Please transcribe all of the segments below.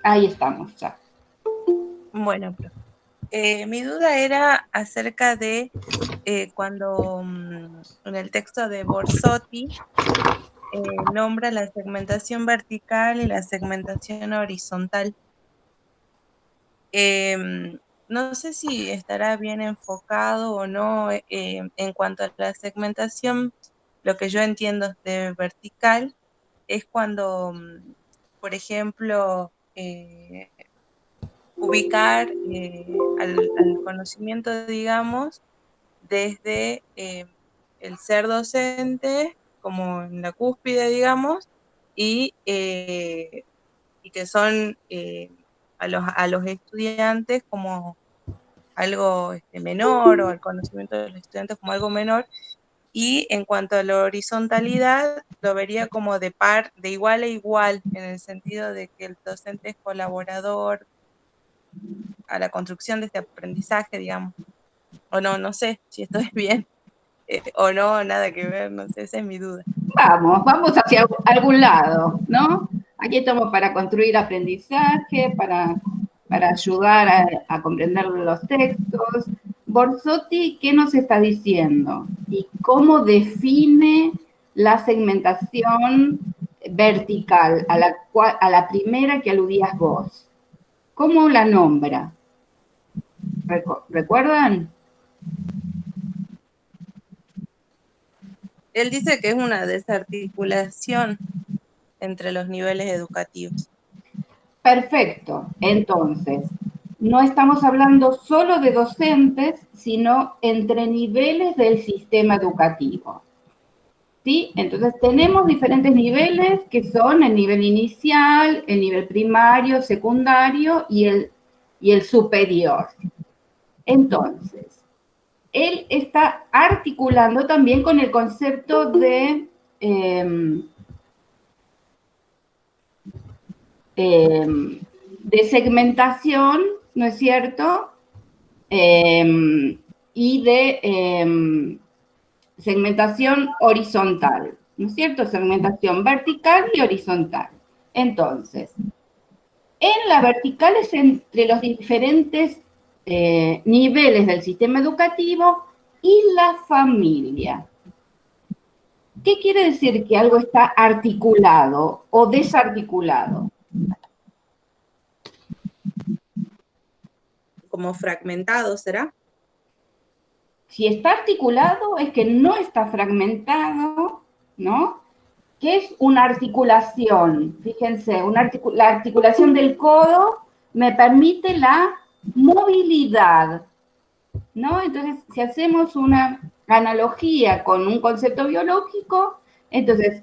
Ahí estamos ya. Bueno, mi duda era acerca de cuando en el texto de Borsotti nombra la segmentación vertical y la segmentación horizontal. No sé si estará bien enfocado o no en cuanto a la segmentación. Lo que yo entiendo de vertical es cuando, por ejemplo, ubicar al conocimiento, digamos, desde el ser docente, como en la cúspide, digamos, y que son a los estudiantes como algo menor, o al conocimiento de los estudiantes como algo menor. Y en cuanto a la horizontalidad, lo vería como de igual a igual, en el sentido de que el docente es colaborador a la construcción de este aprendizaje, digamos. O no, no sé si esto es bien, o no, nada que ver, no sé, esa es mi duda. Vamos hacia algún lado, ¿no? Aquí estamos para construir aprendizaje, para ayudar a comprender los textos. Borsotti, ¿qué nos está diciendo? ¿Y cómo define la segmentación vertical, a la primera que aludías vos? ¿Cómo la nombra? ¿Recuerdan? Él dice que es una desarticulación entre los niveles educativos. Perfecto. Entonces, no estamos hablando solo de docentes, sino entre niveles del sistema educativo. ¿Sí? Entonces, tenemos diferentes niveles que son el nivel inicial, el nivel primario, secundario y el superior. Entonces, él está articulando también con el concepto de segmentación, ¿no es cierto? Y de segmentación horizontal, ¿no es cierto? Segmentación vertical y horizontal. Entonces, en la vertical es entre los diferentes niveles del sistema educativo y la familia. ¿Qué quiere decir que algo está articulado o desarticulado? Como fragmentado, ¿será? Si está articulado es que no está fragmentado, ¿no? ¿Qué es una articulación? Fíjense, la articulación del codo me permite la movilidad, ¿no? Entonces, si hacemos una analogía con un concepto biológico, entonces,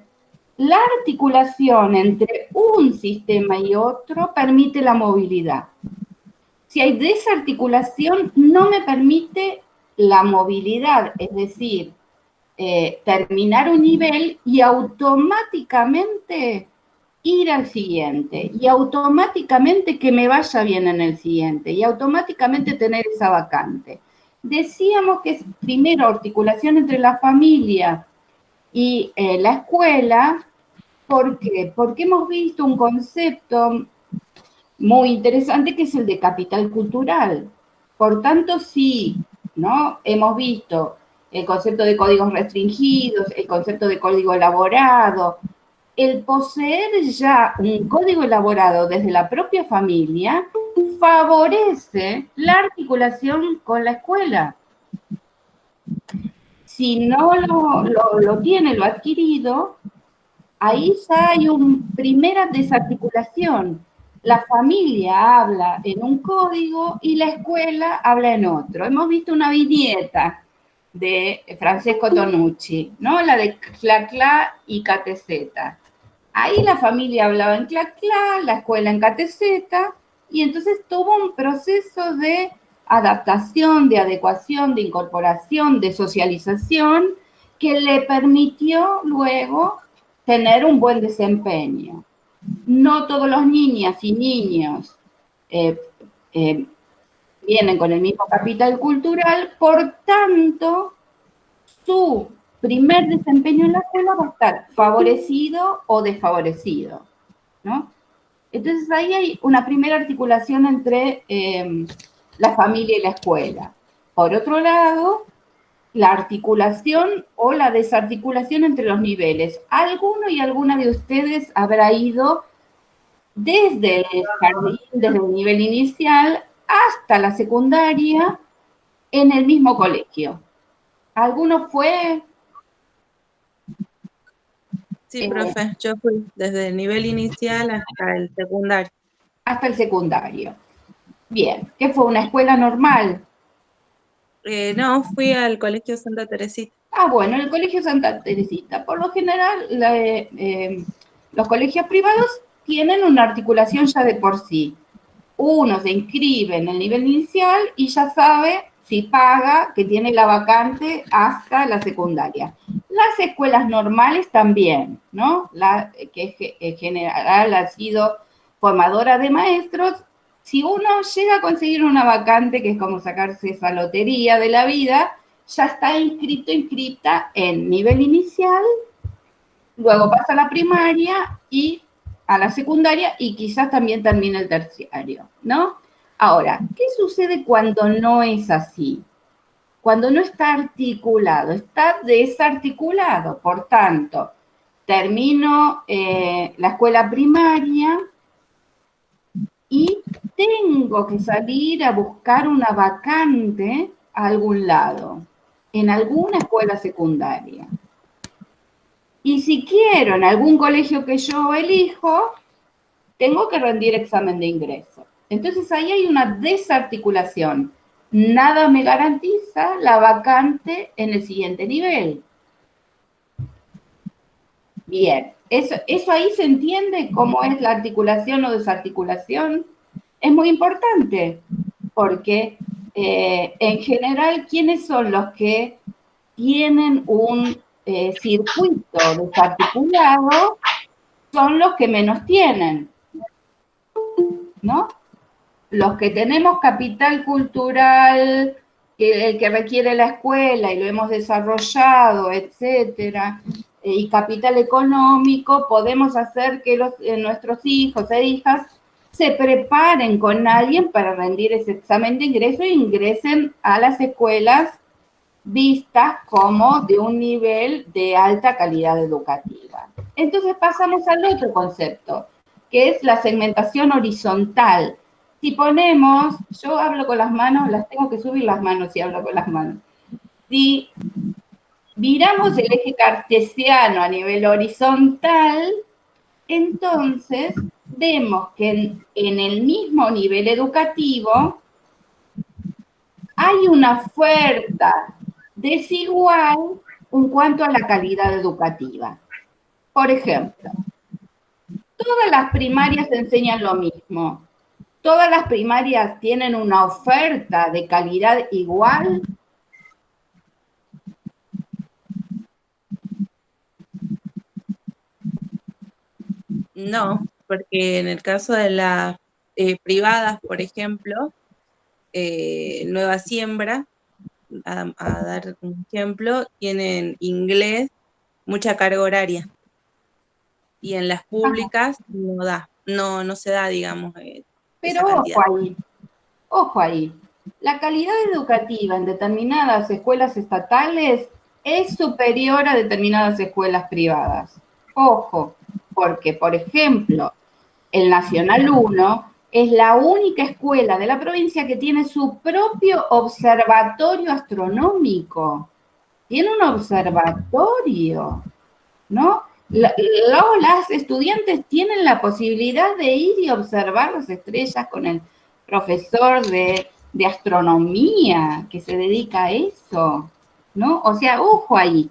la articulación entre un sistema y otro permite la movilidad. Si hay desarticulación, no me permite la movilidad, es decir, terminar un nivel y automáticamente ir al siguiente, y automáticamente que me vaya bien en el siguiente, y automáticamente tener esa vacante. Decíamos que es primero articulación entre la familia y la escuela. ¿Por qué? Porque hemos visto un concepto muy interesante que es el de capital cultural. Por tanto, sí, ¿no? Hemos visto el concepto de códigos restringidos, el concepto de código elaborado. El poseer ya un código elaborado desde la propia familia favorece la articulación con la escuela. Si no lo tiene, lo adquirido, ahí ya hay una primera desarticulación. La familia habla en un código y la escuela habla en otro. Hemos visto una viñeta de Francesco Tonucci, ¿no? La de cla cla y catezeta. Ahí la familia hablaba en cla cla, la escuela en catezeta, y entonces tuvo un proceso de adaptación, de adecuación, de incorporación, de socialización, que le permitió luego tener un buen desempeño. No todos los niñas y niños vienen con el mismo capital cultural, por tanto, su primer desempeño en la escuela va a estar favorecido o desfavorecido, ¿no? Entonces ahí hay una primera articulación entre la familia y la escuela. Por otro lado, la articulación o la desarticulación entre los niveles. ¿Alguno y alguna de ustedes habrá ido desde el jardín, desde el nivel inicial hasta la secundaria en el mismo colegio? ¿Alguno fue? Sí, profe, yo fui desde el nivel inicial hasta el secundario. Hasta el secundario. Bien, ¿qué fue? ¿Una escuela normal? No, fui al Colegio Santa Teresita. Ah, bueno, el Colegio Santa Teresita. Por lo general, los colegios privados tienen una articulación ya de por sí. Uno se inscribe en el nivel inicial y ya sabe, si paga, que tiene la vacante hasta la secundaria. Las escuelas normales también, ¿no? La que en general ha sido formadora de maestros. Si uno llega a conseguir una vacante, que es como sacarse esa lotería de la vida, ya está inscrito, inscripta en nivel inicial, luego pasa a la primaria y a la secundaria y quizás también termina el terciario, ¿no? Ahora, ¿qué sucede cuando no es así? Cuando no está articulado, está desarticulado. Por tanto, termino la escuela primaria y tengo que salir a buscar una vacante a algún lado, en alguna escuela secundaria. Y si quiero en algún colegio que yo elijo, tengo que rendir examen de ingreso. Entonces ahí hay una desarticulación. Nada me garantiza la vacante en el siguiente nivel. Bien, eso ahí se entiende cómo es la articulación o desarticulación. Es muy importante porque en general, ¿quiénes son los que tienen un circuito desarticulado? Son los que menos tienen, ¿no? Los que tenemos capital cultural, el que requiere la escuela y lo hemos desarrollado, etcétera, y capital económico, podemos hacer que nuestros hijos e hijas se preparen con alguien para rendir ese examen de ingreso e ingresen a las escuelas vistas como de un nivel de alta calidad educativa. Entonces pasamos al otro concepto, que es la segmentación horizontal. Si ponemos, yo hablo con las manos, las tengo que subir las manos si hablo con las manos. Si miramos el eje cartesiano a nivel horizontal, entonces vemos que en el mismo nivel educativo hay una oferta desigual en cuanto a la calidad educativa. Por ejemplo, todas las primarias enseñan lo mismo. ¿Todas las primarias tienen una oferta de calidad igual? No, porque en el caso de las privadas, por ejemplo, Nueva Siembra, a dar un ejemplo, tienen inglés, mucha carga horaria. Y en las públicas no se da, digamos, esa Pero cantidad. ojo ahí. La calidad educativa en determinadas escuelas estatales es superior a determinadas escuelas privadas. Ojo, porque, por ejemplo, el Nacional 1 es la única escuela de la provincia que tiene su propio observatorio astronómico. Tiene un observatorio, ¿no? Las estudiantes tienen la posibilidad de ir y observar las estrellas con el profesor de astronomía que se dedica a eso, ¿no? O sea, ojo ahí.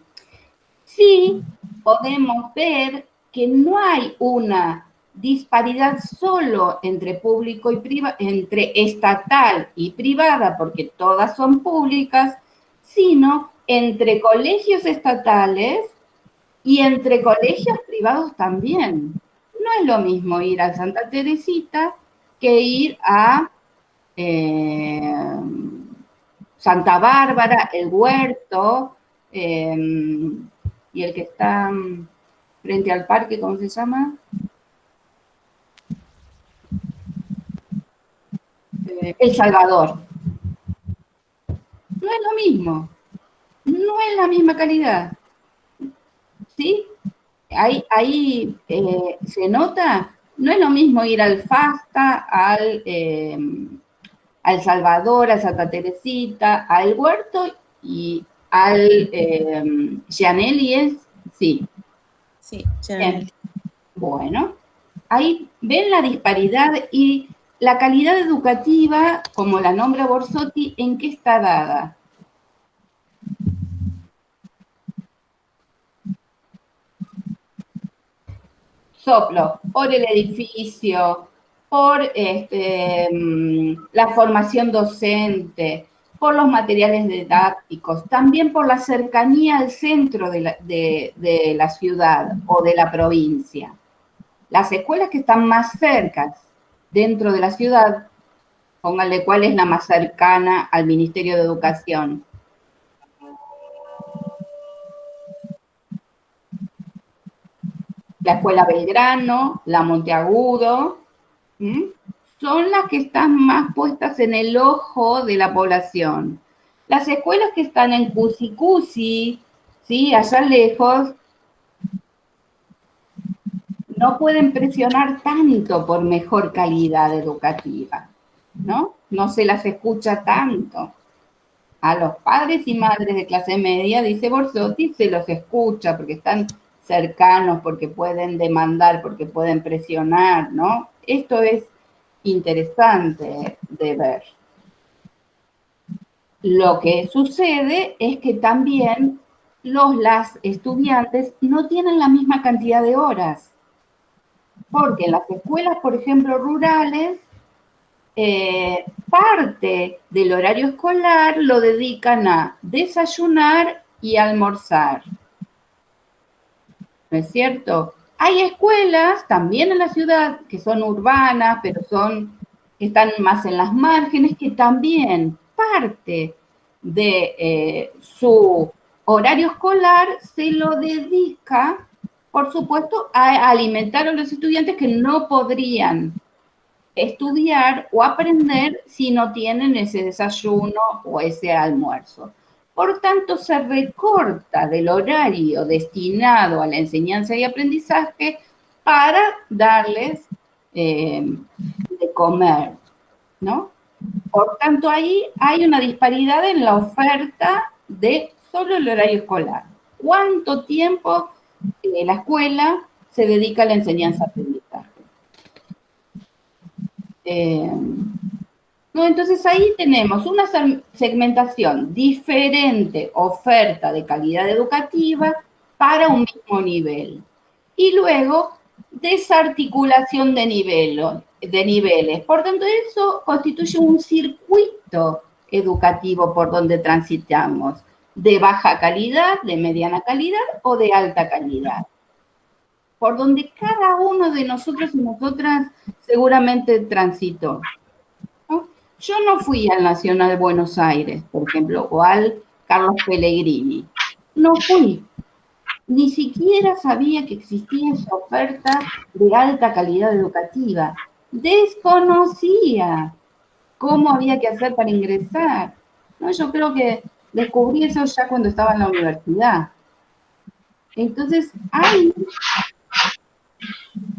Sí podemos ver que no hay una disparidad solo entre público y privado, entre estatal y privada, porque todas son públicas, sino entre colegios estatales y entre colegios privados también. No es lo mismo ir a Santa Teresita que ir a Santa Bárbara, El Huerto, y el que está frente al parque, ¿cómo se llama? El Salvador. No es lo mismo, no es la misma calidad, ¿sí? Ahí se nota, no es lo mismo ir al FASTA, al Salvador, a Santa Teresita, al Huerto y al Gianelli, sí. Sí, Gianelli. Bueno, ahí ven la disparidad y la calidad educativa, como la nombra Borsotti, ¿en qué está dada? Soplo, por el edificio, por la formación docente, por los materiales didácticos, también por la cercanía al centro de la ciudad o de la provincia. Las escuelas que están más cercas dentro de la ciudad, pónganle cuál es la más cercana al Ministerio de Educación. La Escuela Belgrano, la Monteagudo, son las que están más puestas en el ojo de la población. Las escuelas que están en Cusicusi, ¿sí? Allá lejos, no pueden presionar tanto por mejor calidad educativa, ¿no? No se las escucha tanto. A los padres y madres de clase media, dice Borsotti, se los escucha porque están cercanos, porque pueden demandar, porque pueden presionar, ¿no? Esto es interesante de ver. Lo que sucede es que también las estudiantes no tienen la misma cantidad de horas, porque en las escuelas, por ejemplo, rurales, parte del horario escolar lo dedican a desayunar y almorzar. ¿No es cierto? Hay escuelas también en la ciudad que son urbanas, pero están más en las márgenes, que también parte de su horario escolar se lo dedica, por supuesto, a alimentar a los estudiantes que no podrían estudiar o aprender si no tienen ese desayuno o ese almuerzo. Por tanto, se recorta del horario destinado a la enseñanza y aprendizaje para darles de comer, ¿no? Por tanto, ahí hay una disparidad en la oferta de solo el horario escolar. ¿Cuánto tiempo la escuela se dedica a la enseñanza-aprendizaje? No, entonces ahí tenemos una segmentación diferente, oferta de calidad educativa para un mismo nivel. Y luego, desarticulación de niveles. Por tanto, eso constituye un circuito educativo por donde transitamos, de baja calidad, de mediana calidad o de alta calidad, por donde cada uno de nosotros y nosotras seguramente transitó. ¿No? Yo no fui al Nacional Buenos Aires, por ejemplo, o al Carlos Pellegrini. No fui. Ni siquiera sabía que existía esa oferta de alta calidad educativa. Desconocía cómo había que hacer para ingresar. ¿No? Yo creo que descubrí eso ya cuando estaba en la universidad. Entonces, ahí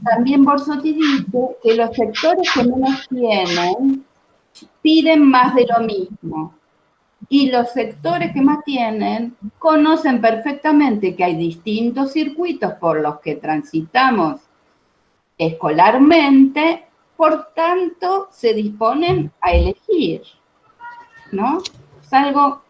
también Borsotti dice que los sectores que menos tienen piden más de lo mismo. Y los sectores que más tienen conocen perfectamente que hay distintos circuitos por los que transitamos escolarmente, por tanto se disponen a elegir, ¿no? Es algo,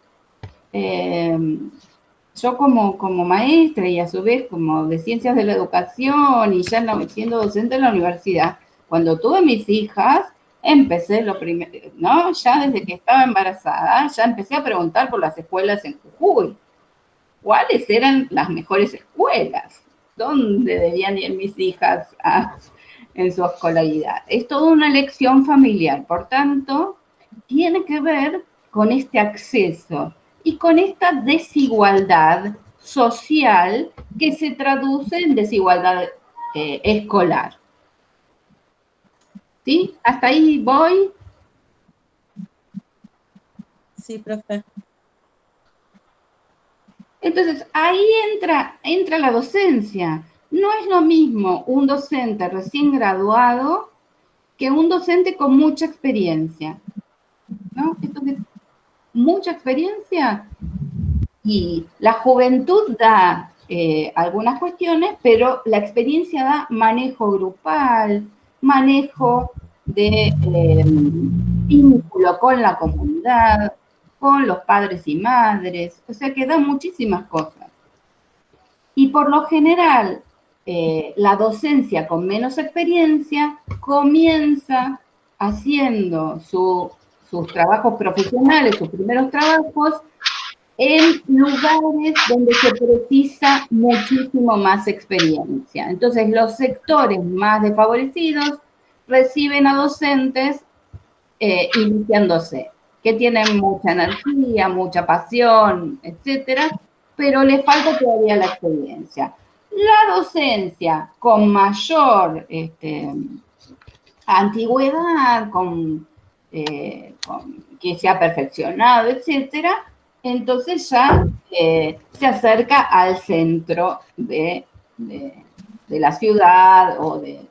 yo como maestra y a su vez como de ciencias de la educación y ya siendo docente en la universidad, cuando tuve mis hijas, empecé lo primero, ¿no? Ya desde que estaba embarazada, ya empecé a preguntar por las escuelas en Jujuy. ¿Cuáles eran las mejores escuelas? ¿Dónde debían ir mis hijas en su escolaridad? Es toda una elección familiar, por tanto, tiene que ver con este acceso y con esta desigualdad social que se traduce en desigualdad escolar. ¿Sí? ¿Hasta ahí voy? sí, profe. Entonces, ahí entra la docencia. No es lo mismo un docente recién graduado que un docente con mucha experiencia, ¿no? Entonces, mucha experiencia y la juventud da algunas cuestiones, pero la experiencia da manejo grupal, manejo de vínculo con la comunidad, con los padres y madres, o sea que da muchísimas cosas. Y por lo general, la docencia con menos experiencia comienza haciendo sus trabajos profesionales, sus primeros trabajos, en lugares donde se precisa muchísimo más experiencia. Entonces, los sectores más desfavorecidos reciben a docentes iniciándose, que tienen mucha energía, mucha pasión, etcétera, pero les falta todavía la experiencia. La docencia con mayor antigüedad, que se ha perfeccionado, etcétera, entonces ya se acerca al centro de la ciudad o de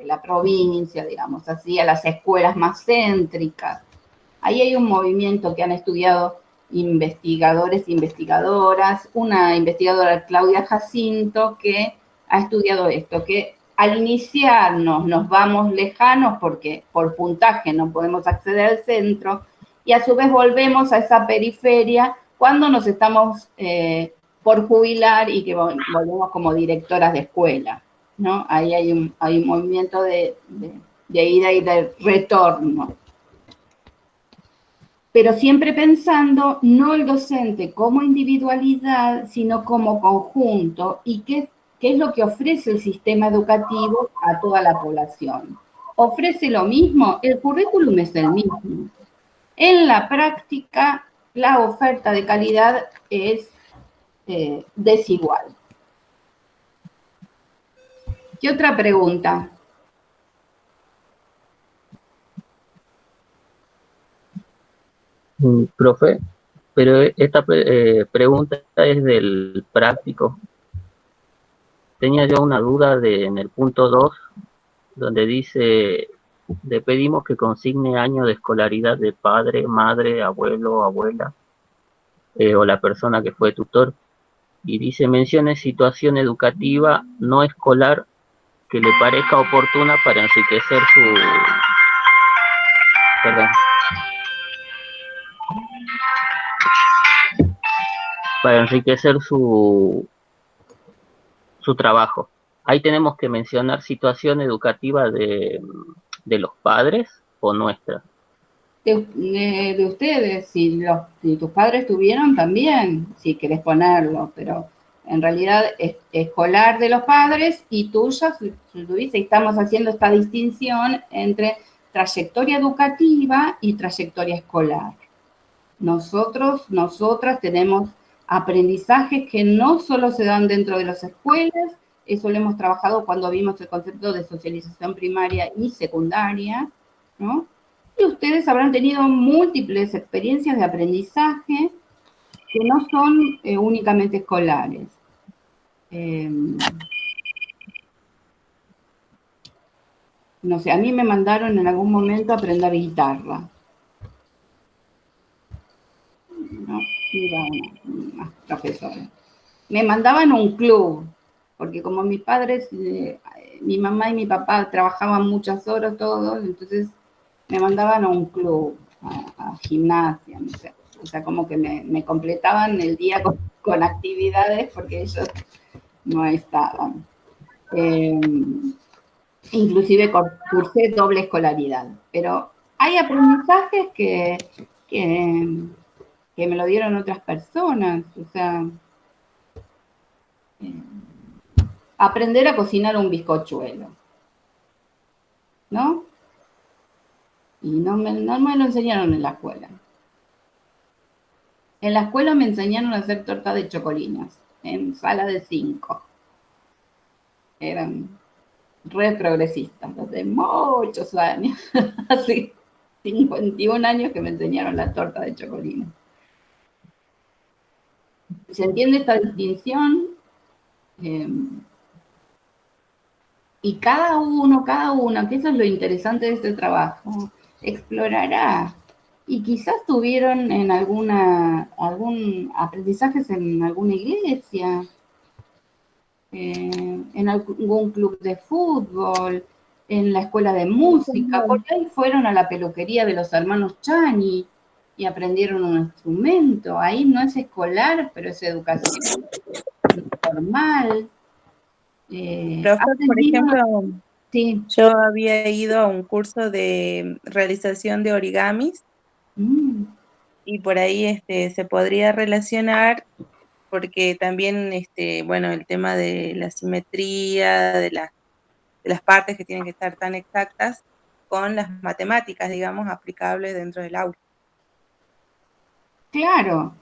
la provincia, digamos así, a las escuelas más céntricas. Ahí hay un movimiento que han estudiado investigadores e investigadoras, una investigadora, Claudia Jacinto, que ha estudiado esto, que al iniciarnos nos vamos lejanos porque por puntaje no podemos acceder al centro y a su vez volvemos a esa periferia cuando nos estamos por jubilar y que volvemos como directoras de escuela, ¿no? Ahí hay un movimiento de ida y de retorno. Pero siempre pensando no el docente como individualidad, sino como conjunto y qué es lo que ofrece el sistema educativo a toda la población. ¿Ofrece lo mismo? El currículum es el mismo. En la práctica, la oferta de calidad es desigual. ¿Qué otra pregunta? Profe, pero esta pregunta es del práctico. Tenía yo una duda en el punto 2, donde dice, le pedimos que consigne año de escolaridad de padre, madre, abuelo, abuela, o la persona que fue tutor. Y dice, mencione situación educativa no escolar que le parezca oportuna para enriquecer perdón, para enriquecer su trabajo. Ahí tenemos que mencionar situación educativa de los padres o nuestra. De ustedes, si tus padres tuvieron también, si querés ponerlo, pero en realidad es escolar de los padres y tuya, si tuviste, estamos haciendo esta distinción entre trayectoria educativa y trayectoria escolar. Nosotras tenemos aprendizajes que no solo se dan dentro de las escuelas, eso lo hemos trabajado cuando vimos el concepto de socialización primaria y secundaria, ¿no? Y ustedes habrán tenido múltiples experiencias de aprendizaje que no son únicamente escolares. No sé, a mí me mandaron en algún momento a aprender guitarra. ¿No? Iba una profesora. Me mandaban a un club, porque como mis padres, mi mamá y mi papá trabajaban muchas horas todos, entonces me mandaban a un club, a gimnasia, no sé. O sea, como que me completaban el día con actividades porque ellos no estaban. Inclusive cursé doble escolaridad, pero hay aprendizajes que me lo dieron otras personas, o sea, aprender a cocinar un bizcochuelo, ¿no? Y no me lo enseñaron en la escuela. En la escuela me enseñaron a hacer torta de chocolinas, en sala de 5. Eran re progresistas, los de muchos años, así. 51 años que me enseñaron la torta de chocolino. ¿Se entiende esta distinción? Y cada uno, que eso es lo interesante de este trabajo, explorará. Y quizás tuvieron en algún aprendizajes en alguna iglesia, en algún club de fútbol, en la escuela de música, porque ahí fueron a la peluquería de los hermanos Chani y aprendieron un instrumento. Ahí no es escolar, pero es educación normal. Profe, por ejemplo, sí. Yo había ido a un curso de realización de origamis y por ahí se podría relacionar porque también, bueno, el tema de la simetría, de las partes que tienen que estar tan exactas con las matemáticas, digamos, aplicables dentro del aula. Claro.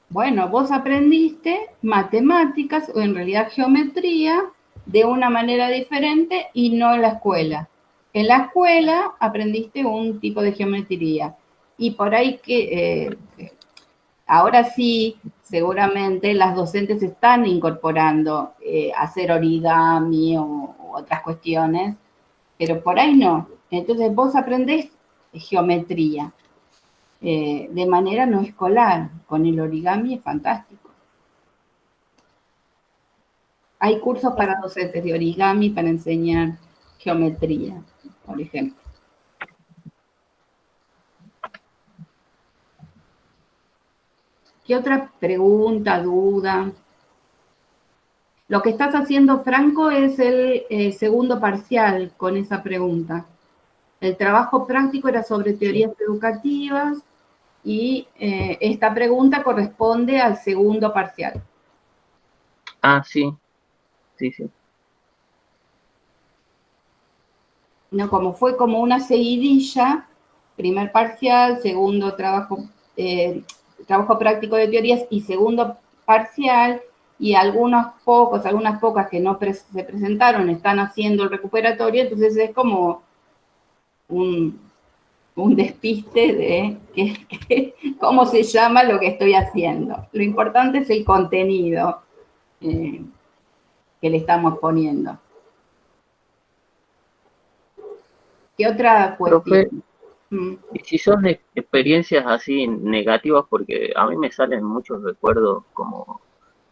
Bueno, vos aprendiste matemáticas o en realidad geometría de una manera diferente y no en la escuela. En la escuela aprendiste un tipo de geometría y por ahí que ahora sí, seguramente las docentes están incorporando hacer origami o otras cuestiones, pero por ahí no. Entonces vos aprendés geometría de manera no escolar. Con el origami es fantástico. Hay cursos para docentes de origami para enseñar geometría, por ejemplo. ¿Qué otra pregunta, duda? Lo que estás haciendo, Franco, es el segundo parcial con esa pregunta. El trabajo práctico era sobre teorías educativas y esta pregunta corresponde al segundo parcial. Ah, sí. Sí. No, como fue como una seguidilla, primer parcial, segundo trabajo práctico de teorías y segundo parcial, y algunas pocas que no se presentaron están haciendo el recuperatorio, entonces es como un despiste de cómo se llama lo que estoy haciendo. Lo importante es el contenido que le estamos poniendo. ¿Qué otra cuestión? Y si son experiencias así negativas, porque a mí me salen muchos recuerdos como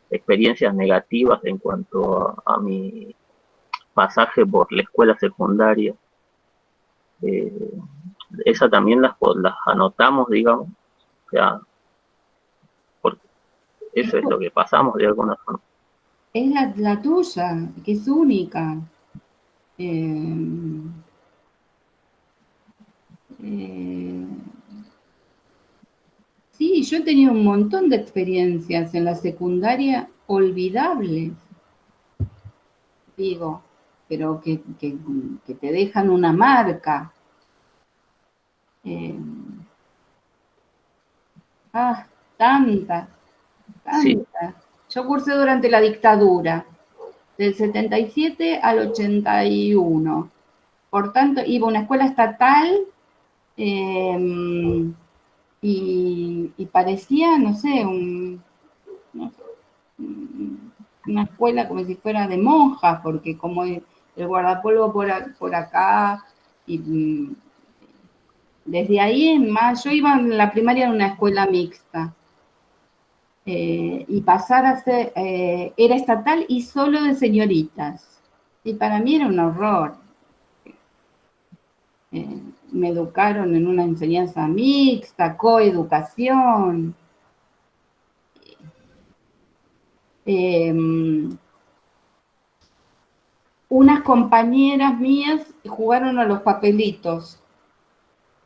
experiencias negativas en cuanto a mi pasaje por la escuela secundaria. Esa también las anotamos, digamos, o sea, porque eso es lo que pasamos de alguna forma. Es la tuya, que es única. Sí, yo he tenido un montón de experiencias en la secundaria olvidables, digo, pero que te dejan una marca. Tantas. Sí. Yo cursé durante la dictadura, del 77 al 81. Por tanto, iba a una escuela estatal y parecía, no sé, una escuela como si fuera de monjas, porque como el guardapolvo por acá, y desde ahí en más, yo iba en la primaria en una escuela mixta, y pasar a ser, era estatal y solo de señoritas, y para mí era un horror. Me educaron en una enseñanza mixta, coeducación. Unas compañeras mías jugaron a los papelitos.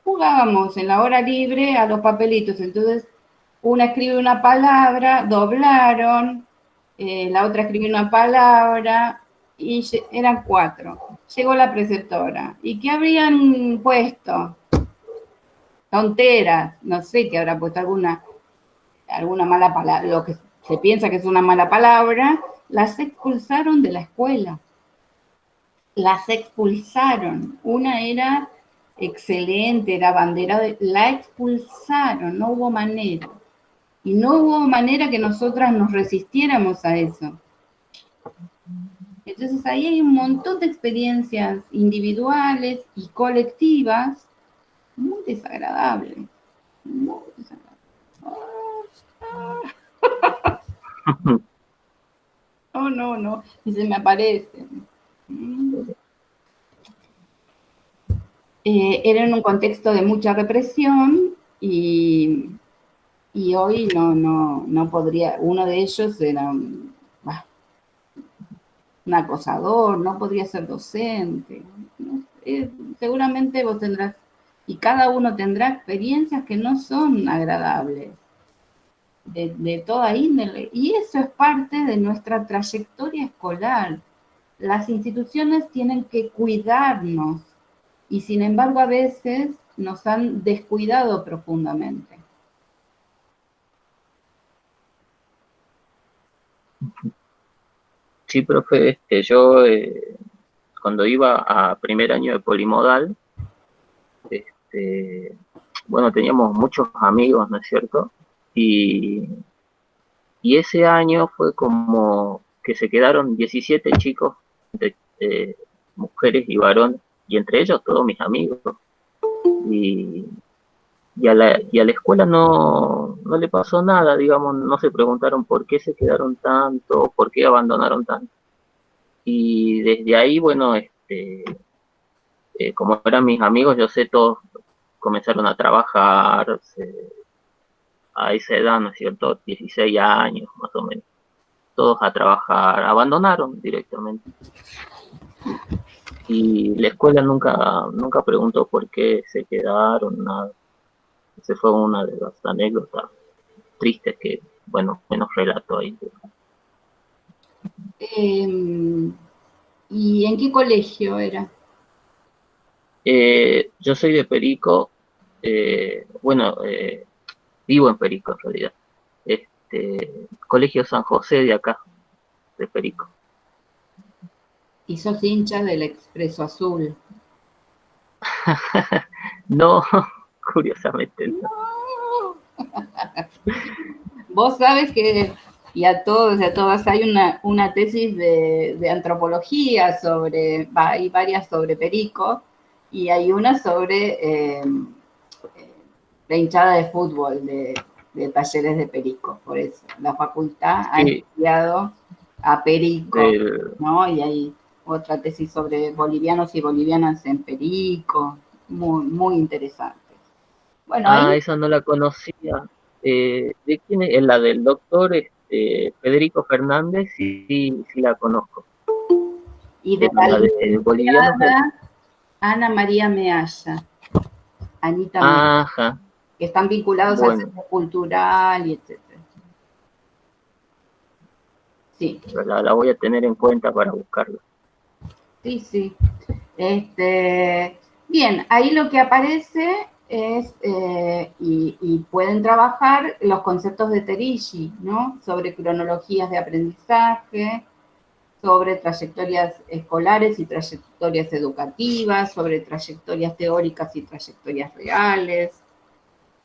Jugábamos en la hora libre a los papelitos. Entonces, una escribe una palabra, doblaron, la otra escribió una palabra, y eran 4. Llegó la preceptora. ¿Y qué habrían puesto? Tonteras, no sé qué habrá puesto, alguna mala palabra, lo que se piensa que es una mala palabra. Las expulsaron de la escuela. Las expulsaron. Una era excelente, era bandera, la expulsaron, no hubo manera. Y no hubo manera que nosotras nos resistiéramos a eso. Entonces ahí hay un montón de experiencias individuales y colectivas muy desagradables. Muy desagradables. Oh, no, y se me aparece. Era en un contexto de mucha represión y hoy no podría, uno de ellos era un acosador, no podría ser docente. Seguramente vos tendrás, y cada uno tendrá experiencias que no son agradables, de toda índole, y eso es parte de nuestra trayectoria escolar. Las instituciones tienen que cuidarnos, y sin embargo a veces nos han descuidado profundamente. Sí, profe, yo cuando iba a primer año de polimodal, bueno, teníamos muchos amigos, ¿no es cierto? Y ese año fue como que se quedaron 17 chicos, entre mujeres y varones, y entre ellos todos mis amigos. Y a la escuela no le pasó nada, digamos, no se preguntaron por qué se quedaron tanto, por qué abandonaron tanto. Y desde ahí, bueno, como eran mis amigos, yo sé, todos comenzaron a trabajar a esa edad, ¿no es cierto? 16 años, más o menos. Todos a trabajar, abandonaron directamente. Y la escuela nunca preguntó por qué se quedaron, nada. Esa fue una de las anécdotas tristes que, bueno, menos relato ahí. ¿Y en qué colegio era? Yo soy de Perico, bueno, vivo en Perico en realidad. Colegio San José de acá, de Perico. Y sos hincha del Expreso Azul. No, curiosamente no. Vos sabes que, y a todos y a todas, hay una tesis de antropología sobre, hay varias sobre Perico, y hay una sobre la hinchada de fútbol de Talleres de Perico. Por eso, la facultad ha estudiado a Perico, ¿no? Y hay otra tesis sobre bolivianos y bolivianas en Perico, muy, muy interesante. Bueno, ahí, esa no la conocía. ¿De quién es? La del doctor Federico Fernández, sí la conozco. y de la de bolivianos. Ana María Mealla, Anita Ajá. que están vinculados al centro cultural y etcétera. Sí. La voy a tener en cuenta para buscarla. Sí. Bien, ahí lo que aparece es, y pueden trabajar los conceptos de Terici, ¿no? Sobre cronologías de aprendizaje, sobre trayectorias escolares y trayectorias educativas, sobre trayectorias teóricas y trayectorias reales,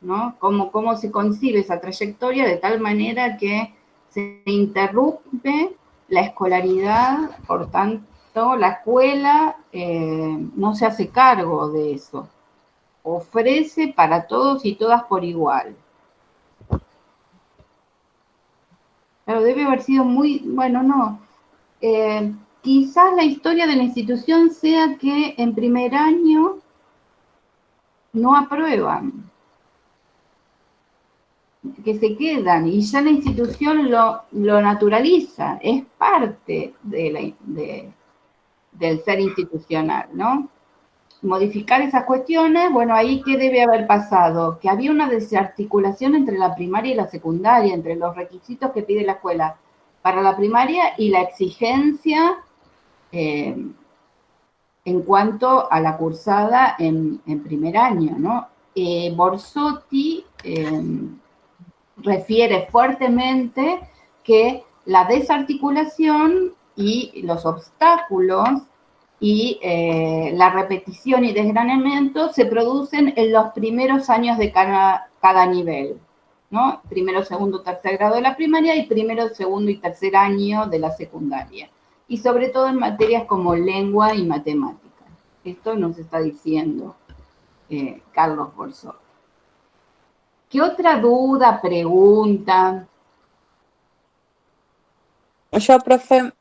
¿no? Cómo se concibe esa trayectoria de tal manera que se interrumpe la escolaridad, por tanto, la escuela no se hace cargo de eso, ofrece para todos y todas por igual. Pero debe haber sido muy, bueno, no, quizás la historia de la institución sea que en primer año no aprueban, que se quedan y ya la institución lo naturaliza, es parte del ser institucional, ¿no? Modificar esas cuestiones, bueno, ahí ¿qué debe haber pasado? Que había una desarticulación entre la primaria y la secundaria, entre los requisitos que pide la escuela para la primaria y la exigencia en cuanto a la cursada en primer año, ¿no? Borsotti refiere fuertemente que la desarticulación y los obstáculos y la repetición y desgranamiento se producen en los primeros años de cada nivel, ¿no? Primero, segundo, tercer grado de la primaria y primero, segundo y tercer año de la secundaria. Y sobre todo en materias como lengua y matemáticas. Esto nos está diciendo Carlos Borzón. ¿Qué otra duda, pregunta? Yo, profe,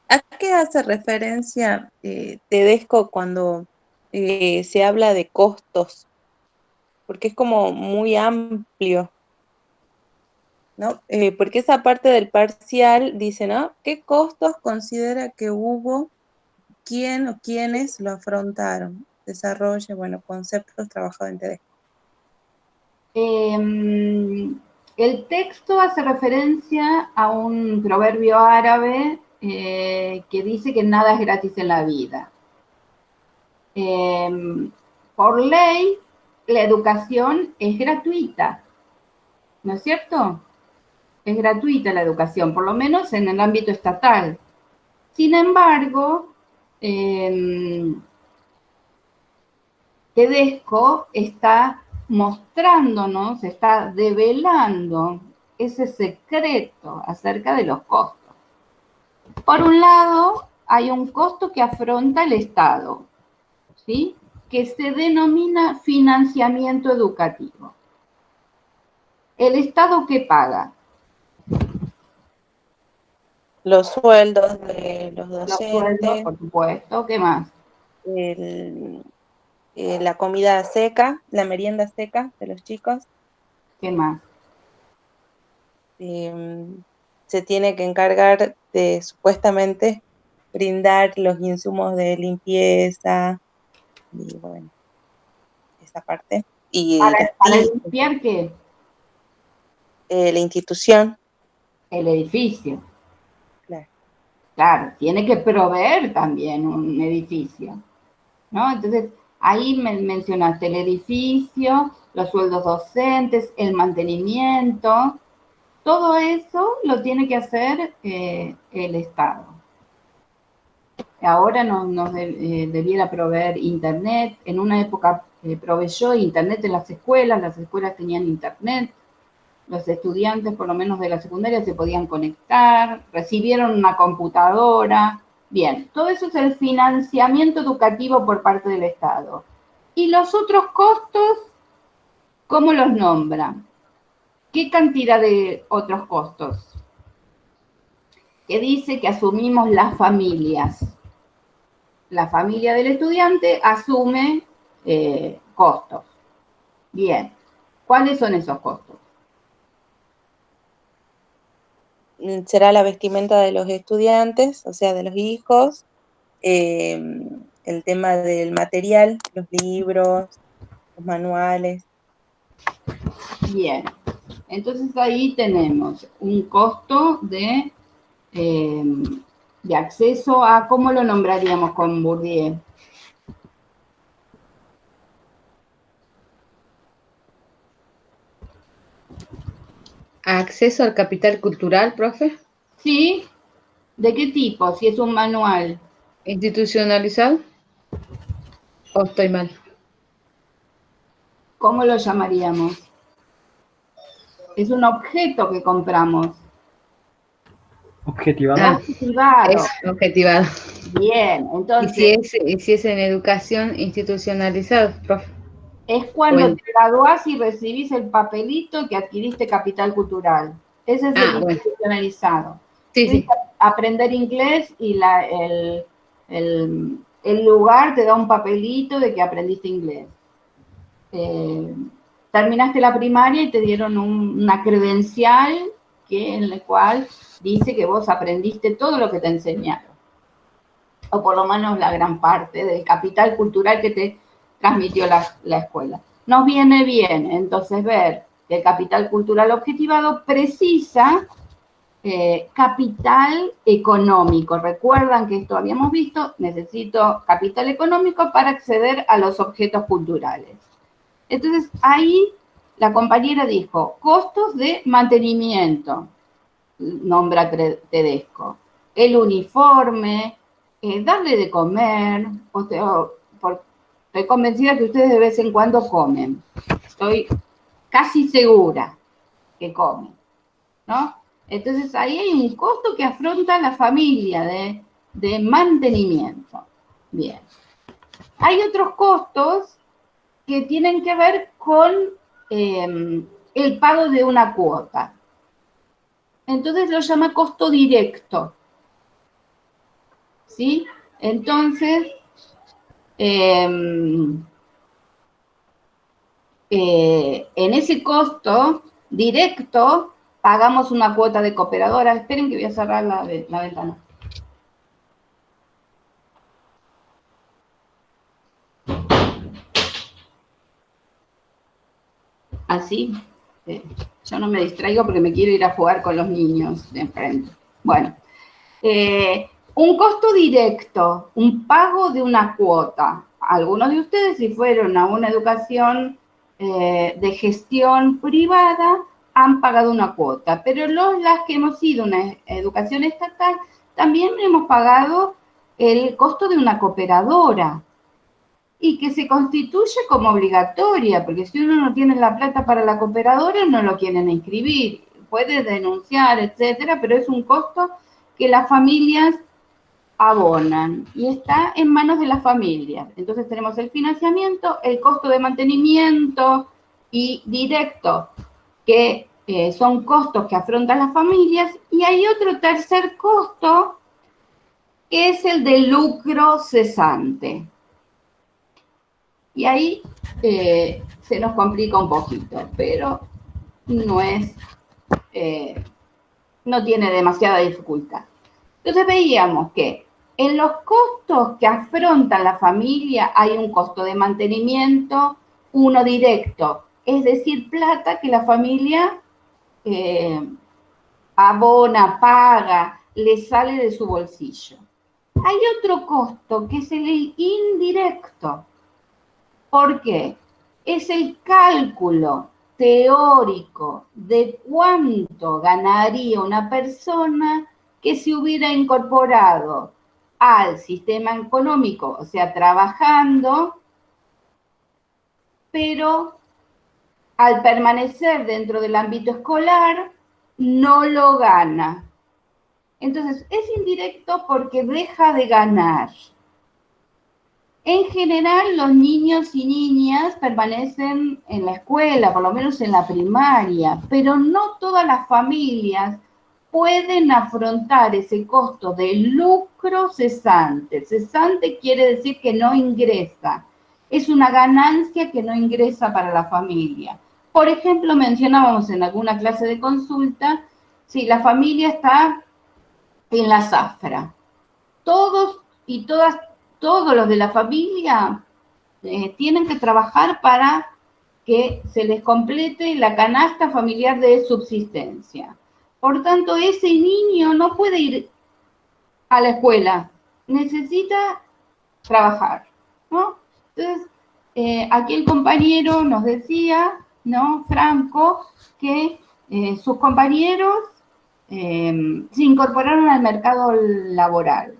¿a qué hace referencia Tedesco cuando se habla de costos? Porque es como muy amplio, ¿no? Porque esa parte del parcial dice, ¿no? ¿Qué costos considera que hubo? ¿Quién o quiénes lo afrontaron? Desarrolle, bueno, conceptos trabajados en Tedesco. El texto hace referencia a un proverbio árabe que dice que nada es gratis en la vida. Por ley, la educación es gratuita, ¿no es cierto? Es gratuita la educación, por lo menos en el ámbito estatal. Sin embargo, Tedesco está mostrándonos, está develando ese secreto acerca de los costos. Por un lado, hay un costo que afronta el Estado, ¿sí? Que se denomina financiamiento educativo. ¿El Estado qué paga? Los sueldos de los Los sueldos, docentes, por supuesto. ¿Qué más? la comida seca, la merienda seca de los chicos. ¿Qué más? Se tiene que encargar de supuestamente brindar los insumos de limpieza y bueno, esa parte. Y las ¿Para pistas, limpiar qué? la institución, El edificio. claro. Claro, tiene que proveer también un edificio, ¿no? Entonces, ahí mencionaste el edificio, los sueldos docentes, el mantenimiento, todo eso lo tiene que hacer el Estado. Ahora nos debiera proveer Internet, en una época proveyó Internet en las escuelas tenían Internet, los estudiantes, por lo menos de la secundaria, se podían conectar, recibieron una computadora. Bien, todo eso es el financiamiento educativo por parte del Estado. Y los otros costos, ¿cómo los nombran? ¿Qué cantidad de otros costos? Que dice que asumimos las familias. La familia del estudiante asume costos. Bien, ¿cuáles son esos costos? Será la vestimenta de los estudiantes, o sea, de los hijos, el tema del material, los libros, los manuales. Bien, entonces ahí tenemos un costo de acceso a, ¿cómo lo nombraríamos con Bourdieu? ¿Acceso al capital cultural, profe? ¿Sí? ¿De qué tipo? Si es un manual. ¿Institucionalizado? ¿O estoy mal? ¿Cómo lo llamaríamos? Es un objeto que compramos. Objetivado. Objetivado. Es objetivado. Bien, entonces. ¿Y si es en educación institucionalizado, profe? Es cuando te graduás y recibís el papelito que adquiriste capital cultural. Ese es el institucionalizado. Sí, sí. Aprender inglés y el lugar te da un papelito de que aprendiste inglés. Terminaste la primaria y te dieron una credencial en la cual dice que vos aprendiste todo lo que te enseñaron. O por lo menos la gran parte del capital cultural que te transmitió la escuela. Nos viene bien, entonces, ver que el capital cultural objetivado precisa capital económico. Recuerdan que esto habíamos visto, necesito capital económico para acceder a los objetos culturales. Entonces, ahí la compañera dijo, costos de mantenimiento, nombra Tedesco, el uniforme, darle de comer, estoy convencida que ustedes de vez en cuando comen, estoy casi segura que comen, ¿no? Entonces ahí hay un costo que afronta la familia de mantenimiento. Bien. Hay otros costos que tienen que ver con el pago de una cuota. Entonces lo llama costo directo. ¿Sí? Entonces, en ese costo directo pagamos una cuota de cooperadora. Esperen que voy a cerrar la ventana. Así, yo no me distraigo porque me quiero ir a jugar con los niños de enfrente. Bueno, un costo directo, un pago de una cuota. Algunos de ustedes, si fueron a una educación de gestión privada, han pagado una cuota, pero las que hemos ido a una educación estatal, también hemos pagado el costo de una cooperadora, y que se constituye como obligatoria, porque si uno no tiene la plata para la cooperadora, no lo quieren inscribir, puede denunciar, etcétera, pero es un costo que las familias abonan y está en manos de las familias. Entonces tenemos el financiamiento, el costo de mantenimiento y directo, que son costos que afrontan las familias, y hay otro tercer costo, que es el de lucro cesante. Y ahí se nos complica un poquito, pero no tiene demasiada dificultad. Entonces veíamos que en los costos que afronta la familia hay un costo de mantenimiento, uno directo, es decir, plata que la familia abona, paga, le sale de su bolsillo. Hay otro costo que es el indirecto. ¿Por qué? Es el cálculo teórico de cuánto ganaría una persona que se hubiera incorporado al sistema económico, o sea, trabajando, pero al permanecer dentro del ámbito escolar, no lo gana. Entonces, es indirecto porque deja de ganar. En general, los niños y niñas permanecen en la escuela, por lo menos en la primaria, pero no todas las familias pueden afrontar ese costo de lucro cesante. Cesante quiere decir que no ingresa. Es una ganancia que no ingresa para la familia. Por ejemplo, mencionábamos en alguna clase de consulta, si la familia está en la zafra. Todos los de la familia tienen que trabajar para que se les complete la canasta familiar de subsistencia. Por tanto, ese niño no puede ir a la escuela, necesita trabajar, ¿no? Entonces, aquí el compañero nos decía, ¿no? Franco, que sus compañeros se incorporaron al mercado laboral.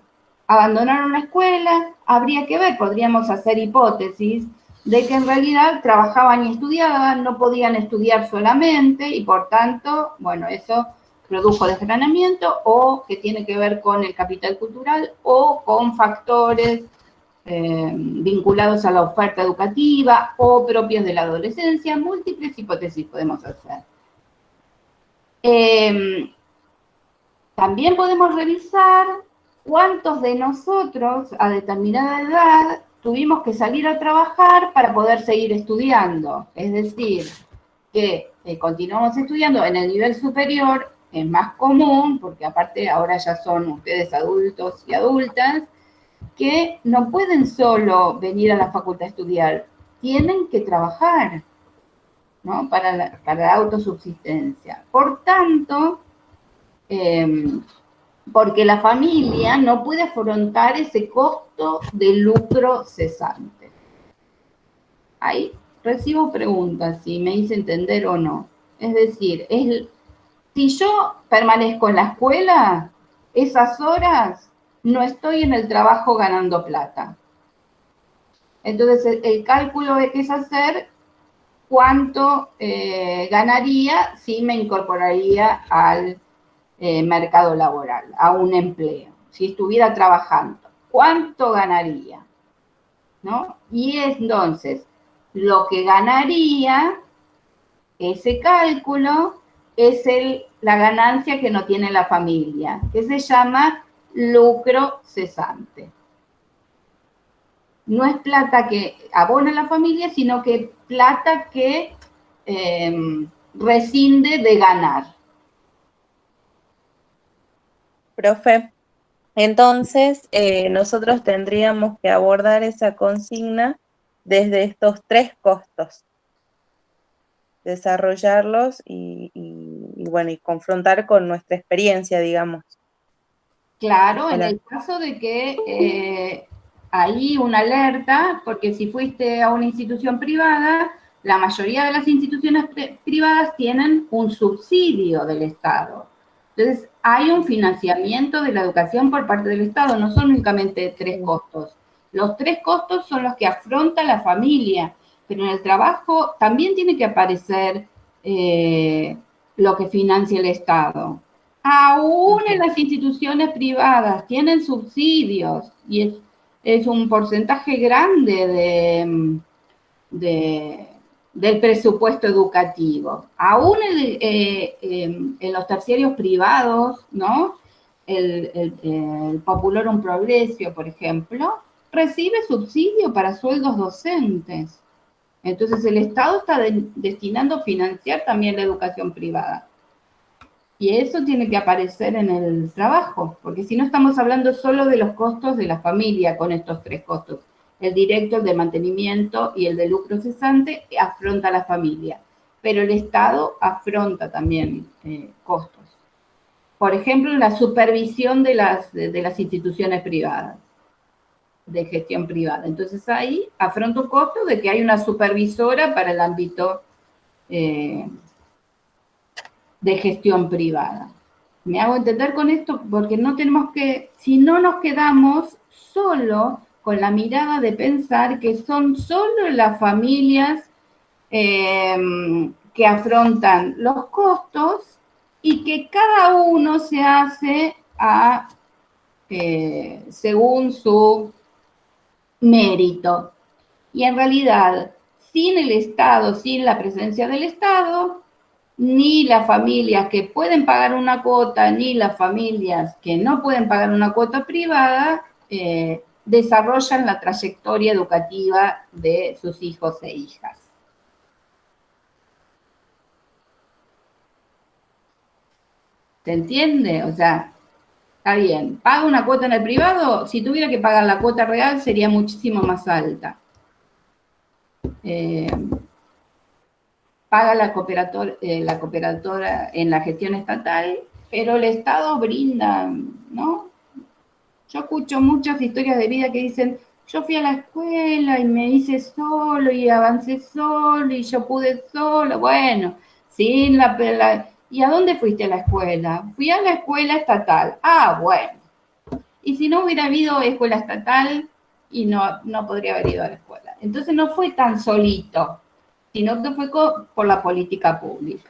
Abandonaron la escuela, habría que ver, podríamos hacer hipótesis de que en realidad trabajaban y estudiaban, no podían estudiar solamente y por tanto, bueno, eso produjo desgranamiento o que tiene que ver con el capital cultural o con factores vinculados a la oferta educativa o propios de la adolescencia. Múltiples hipótesis podemos hacer. También podemos revisar cuántos de nosotros a determinada edad tuvimos que salir a trabajar para poder seguir estudiando. Es decir, que continuamos estudiando en el nivel superior, es más común, porque aparte ahora ya son ustedes adultos y adultas, que no pueden solo venir a la facultad a estudiar, tienen que trabajar, ¿no? Para la autosubsistencia. Por tanto, porque la familia no puede afrontar ese costo de lucro cesante. Ahí recibo preguntas, si me hice entender o no. Es decir, si yo permanezco en la escuela, esas horas no estoy en el trabajo ganando plata. Entonces, el cálculo que es hacer cuánto ganaría si me incorporaría al mercado laboral, a un empleo, si estuviera trabajando. ¿Cuánto ganaría? ¿No? Y entonces, lo que ganaría, ese cálculo, es la ganancia que no tiene la familia, que se llama lucro cesante. No es plata que abona la familia, sino que plata que rescinde de ganar. Profe, entonces nosotros tendríamos que abordar esa consigna desde estos 3 costos, desarrollarlos y bueno, y confrontar con nuestra experiencia, digamos. Claro, en el caso de que hay una alerta, porque si fuiste a una institución privada, la mayoría de las instituciones privadas tienen un subsidio del Estado. Entonces, hay un financiamiento de la educación por parte del Estado, no son únicamente 3 costos. Los 3 costos son los que afronta la familia, pero en el trabajo también tiene que aparecer lo que financia el Estado. Aún en las instituciones privadas tienen subsidios y es un porcentaje grande del presupuesto educativo. Aún en los terciarios privados, ¿no? El Populorum Progressio, por ejemplo, recibe subsidio para sueldos docentes. Entonces el Estado está destinando a financiar también la educación privada. Y eso tiene que aparecer en el trabajo, porque si no estamos hablando solo de los costos de la familia con estos 3 costos. El directo, el de mantenimiento y el de lucro cesante afronta a la familia, pero el Estado afronta también costos. Por ejemplo, la supervisión de las instituciones privadas, de gestión privada. Entonces ahí afronta un costo de que hay una supervisora para el ámbito de gestión privada. Me hago entender con esto porque no tenemos que, si no nos quedamos solo con la mirada de pensar que son solo las familias que afrontan los costos y que cada uno se hace según su mérito. Y en realidad, sin el Estado, sin la presencia del Estado, ni las familias que pueden pagar una cuota, ni las familias que no pueden pagar una cuota privada, desarrollan la trayectoria educativa de sus hijos e hijas. ¿Se entiende? O sea, está bien, paga una cuota en el privado, si tuviera que pagar la cuota real sería muchísimo más alta. Paga la cooperadora en la gestión estatal, pero el Estado brinda, ¿no? Yo escucho muchas historias de vida que dicen, yo fui a la escuela y me hice solo y avancé solo y yo pude solo. Bueno, sin ¿y a dónde fuiste a la escuela? Fui a la escuela estatal. Ah, bueno. Y si no hubiera habido escuela estatal, y no podría haber ido a la escuela. Entonces no fue tan solito, sino que fue por la política pública.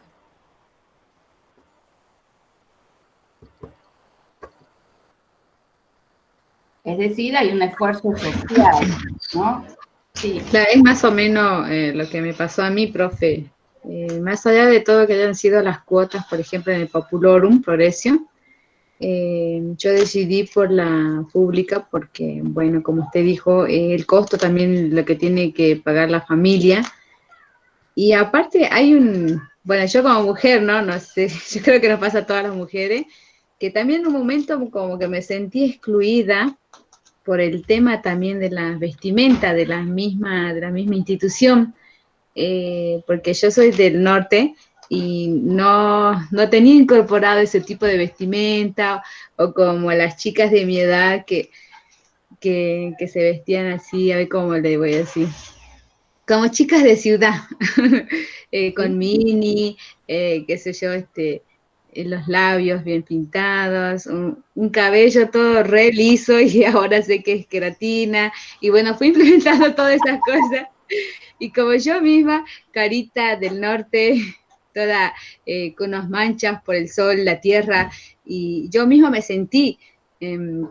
Es decir, hay un esfuerzo social, ¿no? Sí. Claro, es más o menos lo que me pasó a mí, profe. Más allá de todo que hayan sido las cuotas, por ejemplo, en el Populorum Progressio, yo decidí por la pública porque, bueno, como usted dijo, el costo también lo que tiene que pagar la familia. Y aparte bueno, yo como mujer, ¿no? No sé, yo creo que nos pasa a todas las mujeres, que también en un momento como que me sentí excluida por el tema también de la vestimenta de la misma institución, porque yo soy del norte y no tenía incorporado ese tipo de vestimenta, o como las chicas de mi edad que se vestían así, a ver cómo le voy a decir, como chicas de ciudad, con mini, qué sé yo, los labios bien pintados, un cabello todo re liso y ahora sé que es queratina. Y bueno, fui implementando todas esas cosas. Y como yo misma, carita del norte, toda con unas manchas por el sol, la tierra, y yo misma me sentí,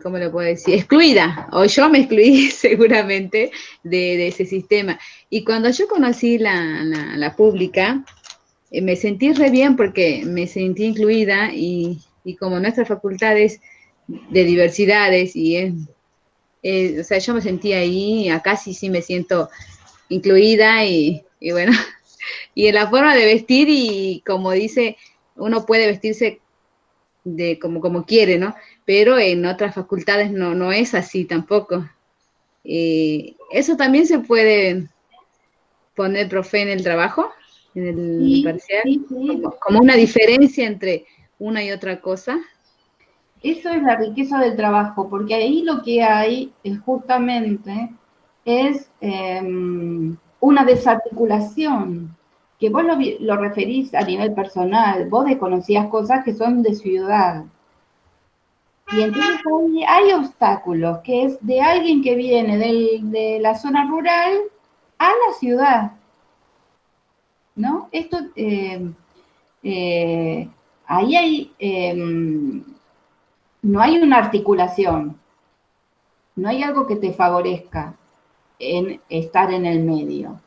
¿cómo lo puedo decir? Excluida, o yo me excluí seguramente de ese sistema. Y cuando yo conocí la pública, me sentí re bien porque me sentí incluida y como nuestra facultad es de diversidades o sea, yo me sentí ahí, acá sí me siento incluida y bueno, y en la forma de vestir y como dice, uno puede vestirse de como quiere, ¿no? Pero en otras facultades no es así tampoco. Eso también se puede poner, profe, en el trabajo, en el Sí, parcial, sí, sí. como una diferencia entre una y otra cosa. Eso es la riqueza del trabajo, porque ahí lo que hay es justamente una desarticulación, que vos lo referís a nivel personal, vos desconocías cosas que son de ciudad. Y entonces hay obstáculos, que es de alguien que viene de la zona rural a la ciudad, ¿no? Esto, ahí no hay una articulación, no hay algo que te favorezca en estar en el medio.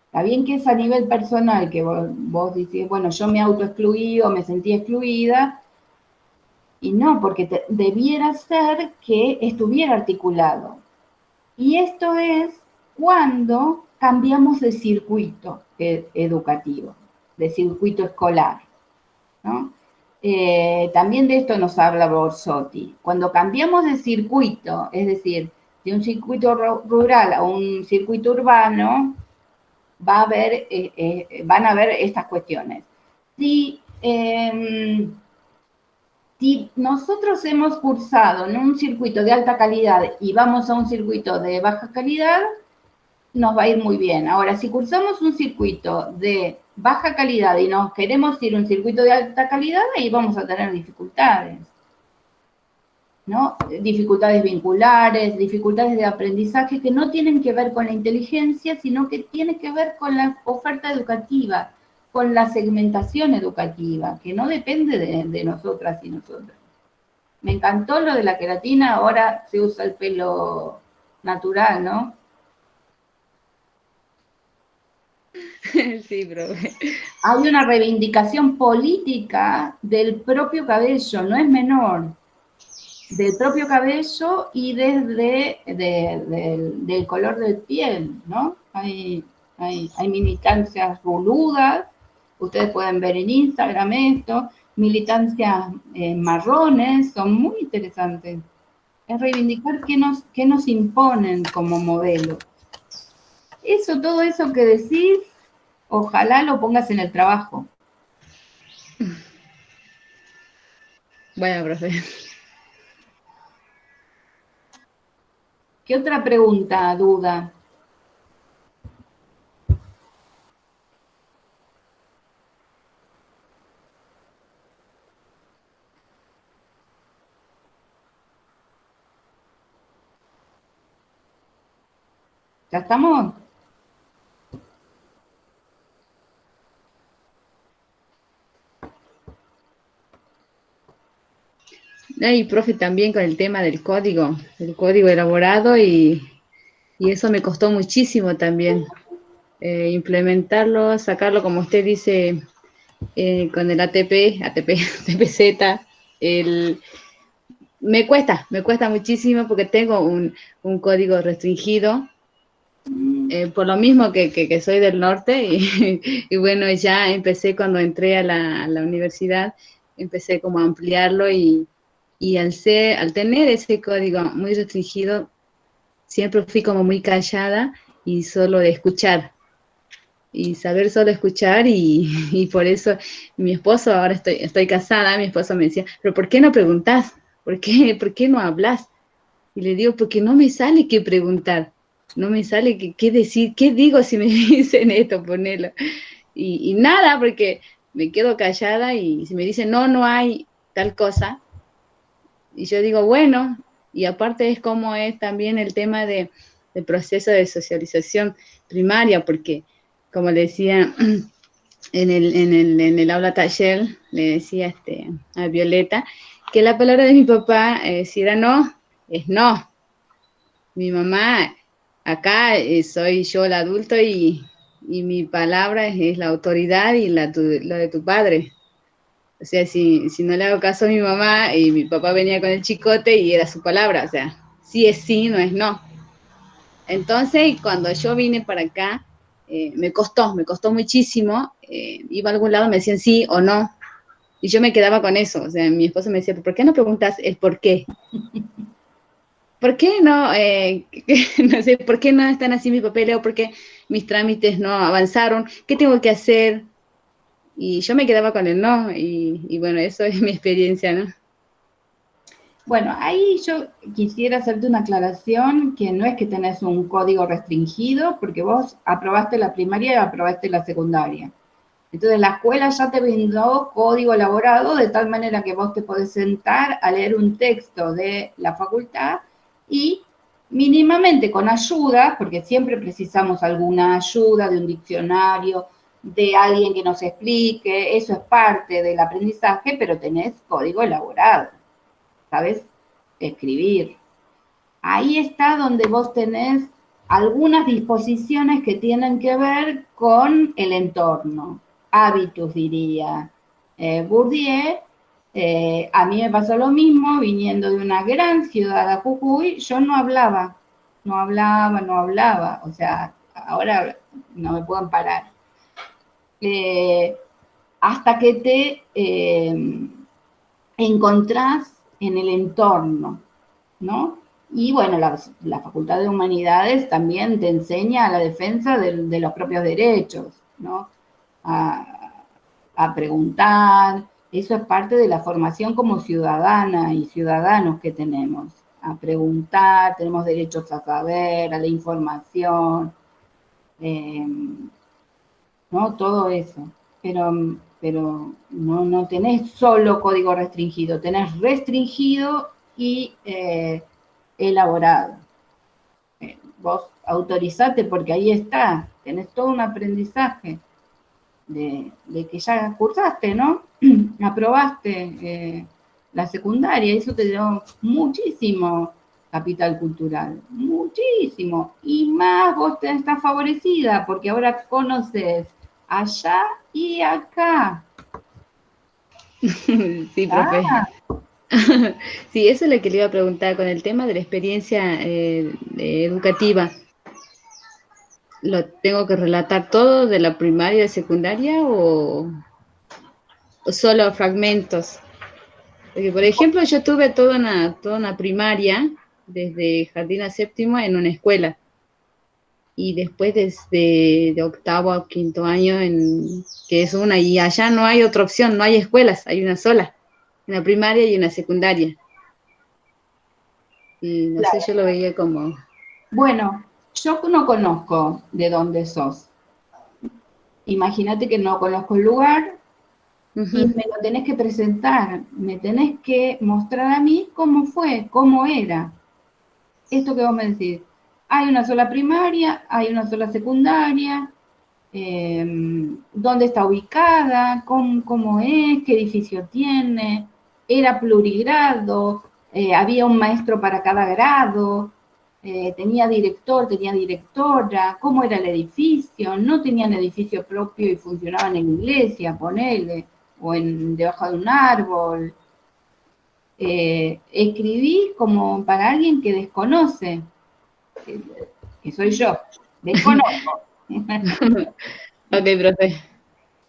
Está bien que es a nivel personal, que vos decís, bueno, yo me autoexcluí o me sentí excluida, y no, porque debiera ser que estuviera articulado. Y esto es cuando cambiamos de circuito educativo, de circuito escolar, ¿no? También de esto nos habla Borsotti. Cuando cambiamos de circuito, es decir, de un circuito rural a un circuito urbano, van a haber estas cuestiones. Si nosotros hemos cursado en un circuito de alta calidad y vamos a un circuito de baja calidad, nos va a ir muy bien. Ahora, si cursamos un circuito de baja calidad y nos queremos ir a un circuito de alta calidad, ahí vamos a tener dificultades, ¿no? Dificultades vinculares, dificultades de aprendizaje que no tienen que ver con la inteligencia, sino que tienen que ver con la oferta educativa, con la segmentación educativa, que no depende de nosotras y nosotros. Me encantó lo de la queratina, ahora se usa el pelo natural, ¿no? Sí, profe. Hay una reivindicación política del propio cabello, no es menor, del propio cabello y desde del color de piel, ¿no? Hay militancias boludas, ustedes pueden ver en Instagram esto, militancias marrones, son muy interesantes. Es reivindicar qué nos imponen como modelo. Todo eso que decís, ojalá lo pongas en el trabajo. Bueno, profe. ¿Qué otra pregunta, duda? ¿Ya estamos? Y profe, también con el tema del código elaborado y eso me costó muchísimo también. Implementarlo, sacarlo, como usted dice, con el ATPZ, me cuesta muchísimo porque tengo un código restringido, por lo mismo que soy del norte y bueno, ya empecé cuando entré a la universidad, empecé como a ampliarlo y al tener ese código muy restringido, siempre fui como muy callada y solo de escuchar. Y saber solo escuchar y por eso mi esposo, ahora estoy casada, mi esposo me decía, pero ¿por qué no preguntás? ¿Por qué no hablas? Y le digo, porque no me sale qué preguntar, no me sale qué decir, qué digo si me dicen esto, ponelo. Y nada, porque me quedo callada y si me dicen, no, no hay tal cosa, y yo digo, bueno, y aparte es como es también el tema del proceso de socialización primaria, porque como le decía en el aula taller, le decía a Violeta, que la palabra de mi papá, si era no, es no. Mi mamá, acá soy yo el adulto y mi palabra es la autoridad y la de tu padre. O sea, si no le hago caso a mi mamá y mi papá venía con el chicote y era su palabra, o sea, sí es sí, no es no. Entonces, cuando yo vine para acá, me costó muchísimo. Iba a algún lado, me decían sí o no, y yo me quedaba con eso. O sea, mi esposo me decía, ¿por qué no preguntas el por qué? ¿Por qué no, no sé, por qué no están así mis papeles o por qué mis trámites no avanzaron? ¿Qué tengo que hacer? Y yo me quedaba con el no, y bueno, eso es mi experiencia, ¿no? Bueno, ahí yo quisiera hacerte una aclaración, que no es que tenés un código restringido, porque vos aprobaste la primaria y aprobaste la secundaria. Entonces la escuela ya te brindó código elaborado, de tal manera que vos te podés sentar a leer un texto de la facultad y mínimamente con ayuda, porque siempre precisamos alguna ayuda de un diccionario, de alguien que nos explique, eso es parte del aprendizaje, pero tenés código elaborado, ¿sabes? Escribir. Ahí está donde vos tenés algunas disposiciones que tienen que ver con el entorno, hábitos diría. Bourdieu, a mí me pasó lo mismo, viniendo de una gran ciudad de Jujuy, yo no hablaba, o sea, ahora no me pueden parar. Hasta que te encontrás en el entorno, ¿no? Y bueno, la Facultad de Humanidades también te enseña la defensa de los propios derechos, ¿no? A preguntar, eso es parte de la formación como ciudadana y ciudadanos que tenemos, a preguntar, tenemos derechos a saber, a la información, ¿no? Todo eso. Pero no tenés solo código restringido, tenés restringido y elaborado. Vos autorizate porque ahí está, tenés todo un aprendizaje de que ya cursaste, ¿no? Aprobaste la secundaria, eso te dio muchísimo capital cultural, muchísimo. Y más vos te estás favorecida porque ahora conoces allá y acá. Sí, profe. Sí, eso es lo que le iba a preguntar con el tema de la experiencia educativa. ¿Lo tengo que relatar todo de la primaria y secundaria o solo fragmentos? Porque, por ejemplo, yo tuve toda una primaria, desde jardín a séptimo, en una escuela. Y después desde de octavo a quinto año, que es una, y allá no hay otra opción, no hay escuelas, hay una sola, una primaria y una secundaria. Y no sé, yo lo veía como... Bueno, yo no conozco de dónde sos. Imagínate que no conozco el lugar y me lo tenés que presentar, me tenés que mostrar a mí cómo fue, cómo era. Esto que vos me decís, hay una sola primaria, hay una sola secundaria, dónde está ubicada, cómo es, qué edificio tiene, era plurigrado, había un maestro para cada grado, tenía director, tenía directora, cómo era el edificio, no tenían edificio propio y funcionaban en iglesia, ponele, o debajo de un árbol. Escribí como para alguien que desconoce, que soy yo, desconozco. Ok, profe.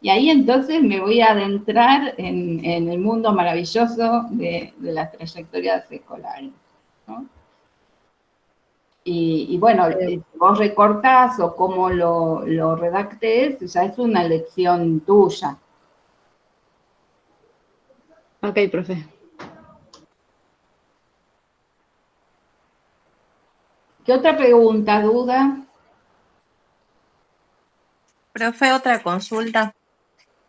Y ahí entonces me voy a adentrar en el mundo maravilloso de las trayectorias escolares, ¿no? Y bueno, si vos recortás o cómo lo redactes, ya es una elección tuya. Ok, profe. ¿Qué otra pregunta, duda? Profe, otra consulta.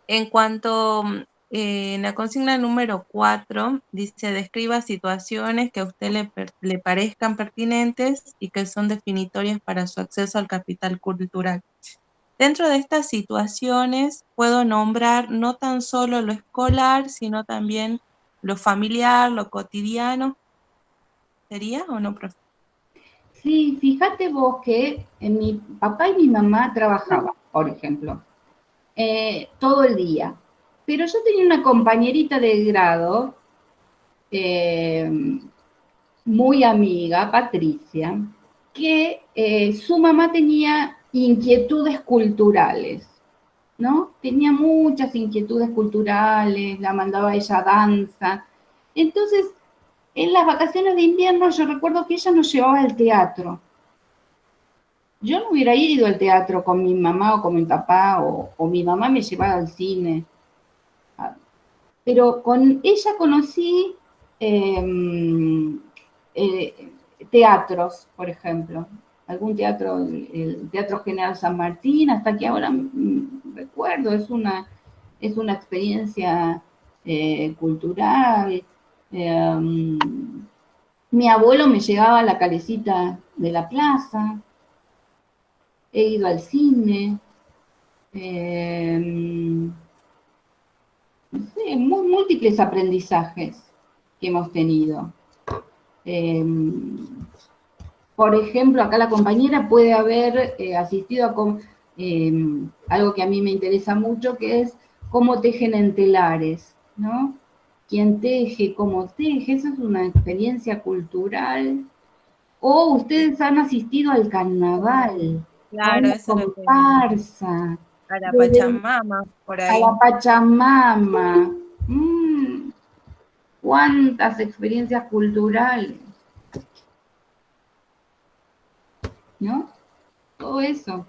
En cuanto en la consigna número 4, dice, describa situaciones que a usted le parezcan pertinentes y que son definitorias para su acceso al capital cultural. Dentro de estas situaciones puedo nombrar no tan solo lo escolar, sino también lo familiar, lo cotidiano. ¿Sería o no, profe? Sí, fíjate vos que mi papá y mi mamá trabajaban, por ejemplo, todo el día. Pero yo tenía una compañerita de grado, eh, muy amiga, Patricia, que su mamá tenía inquietudes culturales, ¿no? Tenía muchas inquietudes culturales, la mandaba ella a danza. Entonces, en las vacaciones de invierno yo recuerdo que ella nos llevaba al teatro. Yo no hubiera ido al teatro con mi mamá o con mi papá, o mi mamá me llevaba al cine. Pero con ella conocí eh, teatros, por ejemplo. Algún teatro, el Teatro General San Martín, hasta que ahora recuerdo, es una experiencia cultural. Eh, Mi abuelo me llevaba a la calecita de la plaza, he ido al cine, no sé, múltiples aprendizajes que hemos tenido. Eh, por ejemplo, acá la compañera puede haber asistido a algo que a mí me interesa mucho, que es cómo tejen en telares, ¿no? Quién teje, cómo teje, eso es una experiencia cultural. O ustedes han asistido al carnaval, a Claro, una eso es lo que... comparsa, A la Pachamama, por a la ahí. Pachamama. Mm, cuántas experiencias culturales, ¿no? Todo eso.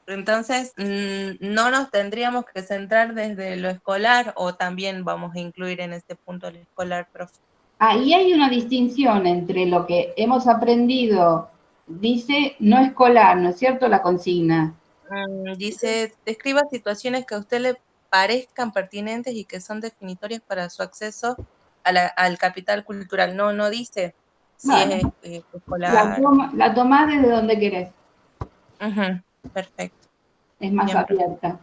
Entonces, no nos tendríamos que centrar desde lo escolar o también vamos a incluir en este punto el escolar, profe. Ahí hay una distinción entre lo que hemos aprendido, dice no escolar, ¿no es cierto? La consigna. Dice, describa situaciones que a usted le parezcan pertinentes y que son definitorias para su acceso al capital cultural. No, no dice si es Bueno, escolar. la tomás desde donde querés, Ujú, perfecto. es más Bien, profe. abierta.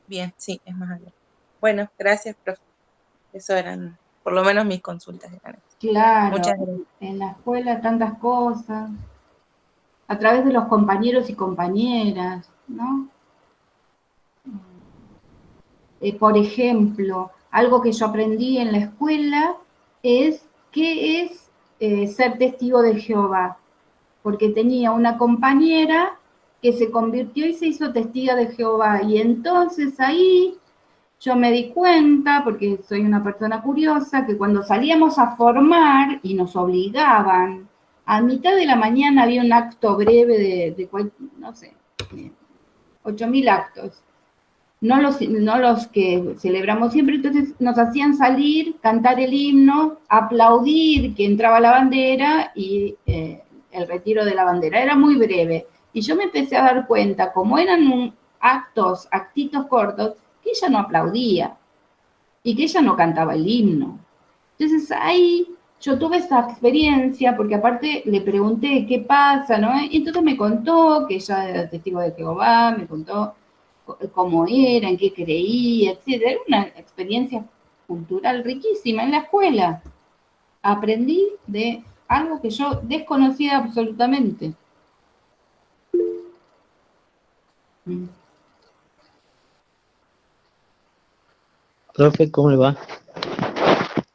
Bien, sí, es más abierto. Bueno, gracias, profe. Eso eran, por lo menos mis consultas eran esas. Claro, Muchas gracias. en la escuela tantas cosas, a través de los compañeros y compañeras, ¿no? Por ejemplo, algo que yo aprendí en la escuela es qué es ser testigo de Jehová, porque tenía una compañera que se convirtió y se hizo testiga de Jehová, y entonces ahí yo me di cuenta, porque soy una persona curiosa, que cuando salíamos a formar y nos obligaban, a mitad de la mañana había un acto breve no sé, 8.000 actos, no los que celebramos siempre, entonces nos hacían salir, cantar el himno, aplaudir que entraba la bandera y el retiro de la bandera. Era muy breve. Y yo me empecé a dar cuenta, como eran actitos cortos, que ella no aplaudía y que ella no cantaba el himno. Entonces ahí yo tuve esa experiencia, porque aparte le pregunté qué pasa, ¿no? Y entonces me contó que ella era testigo de Jehová, me contó cómo era, en qué creía, etcétera. Era una experiencia cultural riquísima en la escuela. Aprendí de algo que yo desconocía absolutamente. Profe, ¿cómo le va?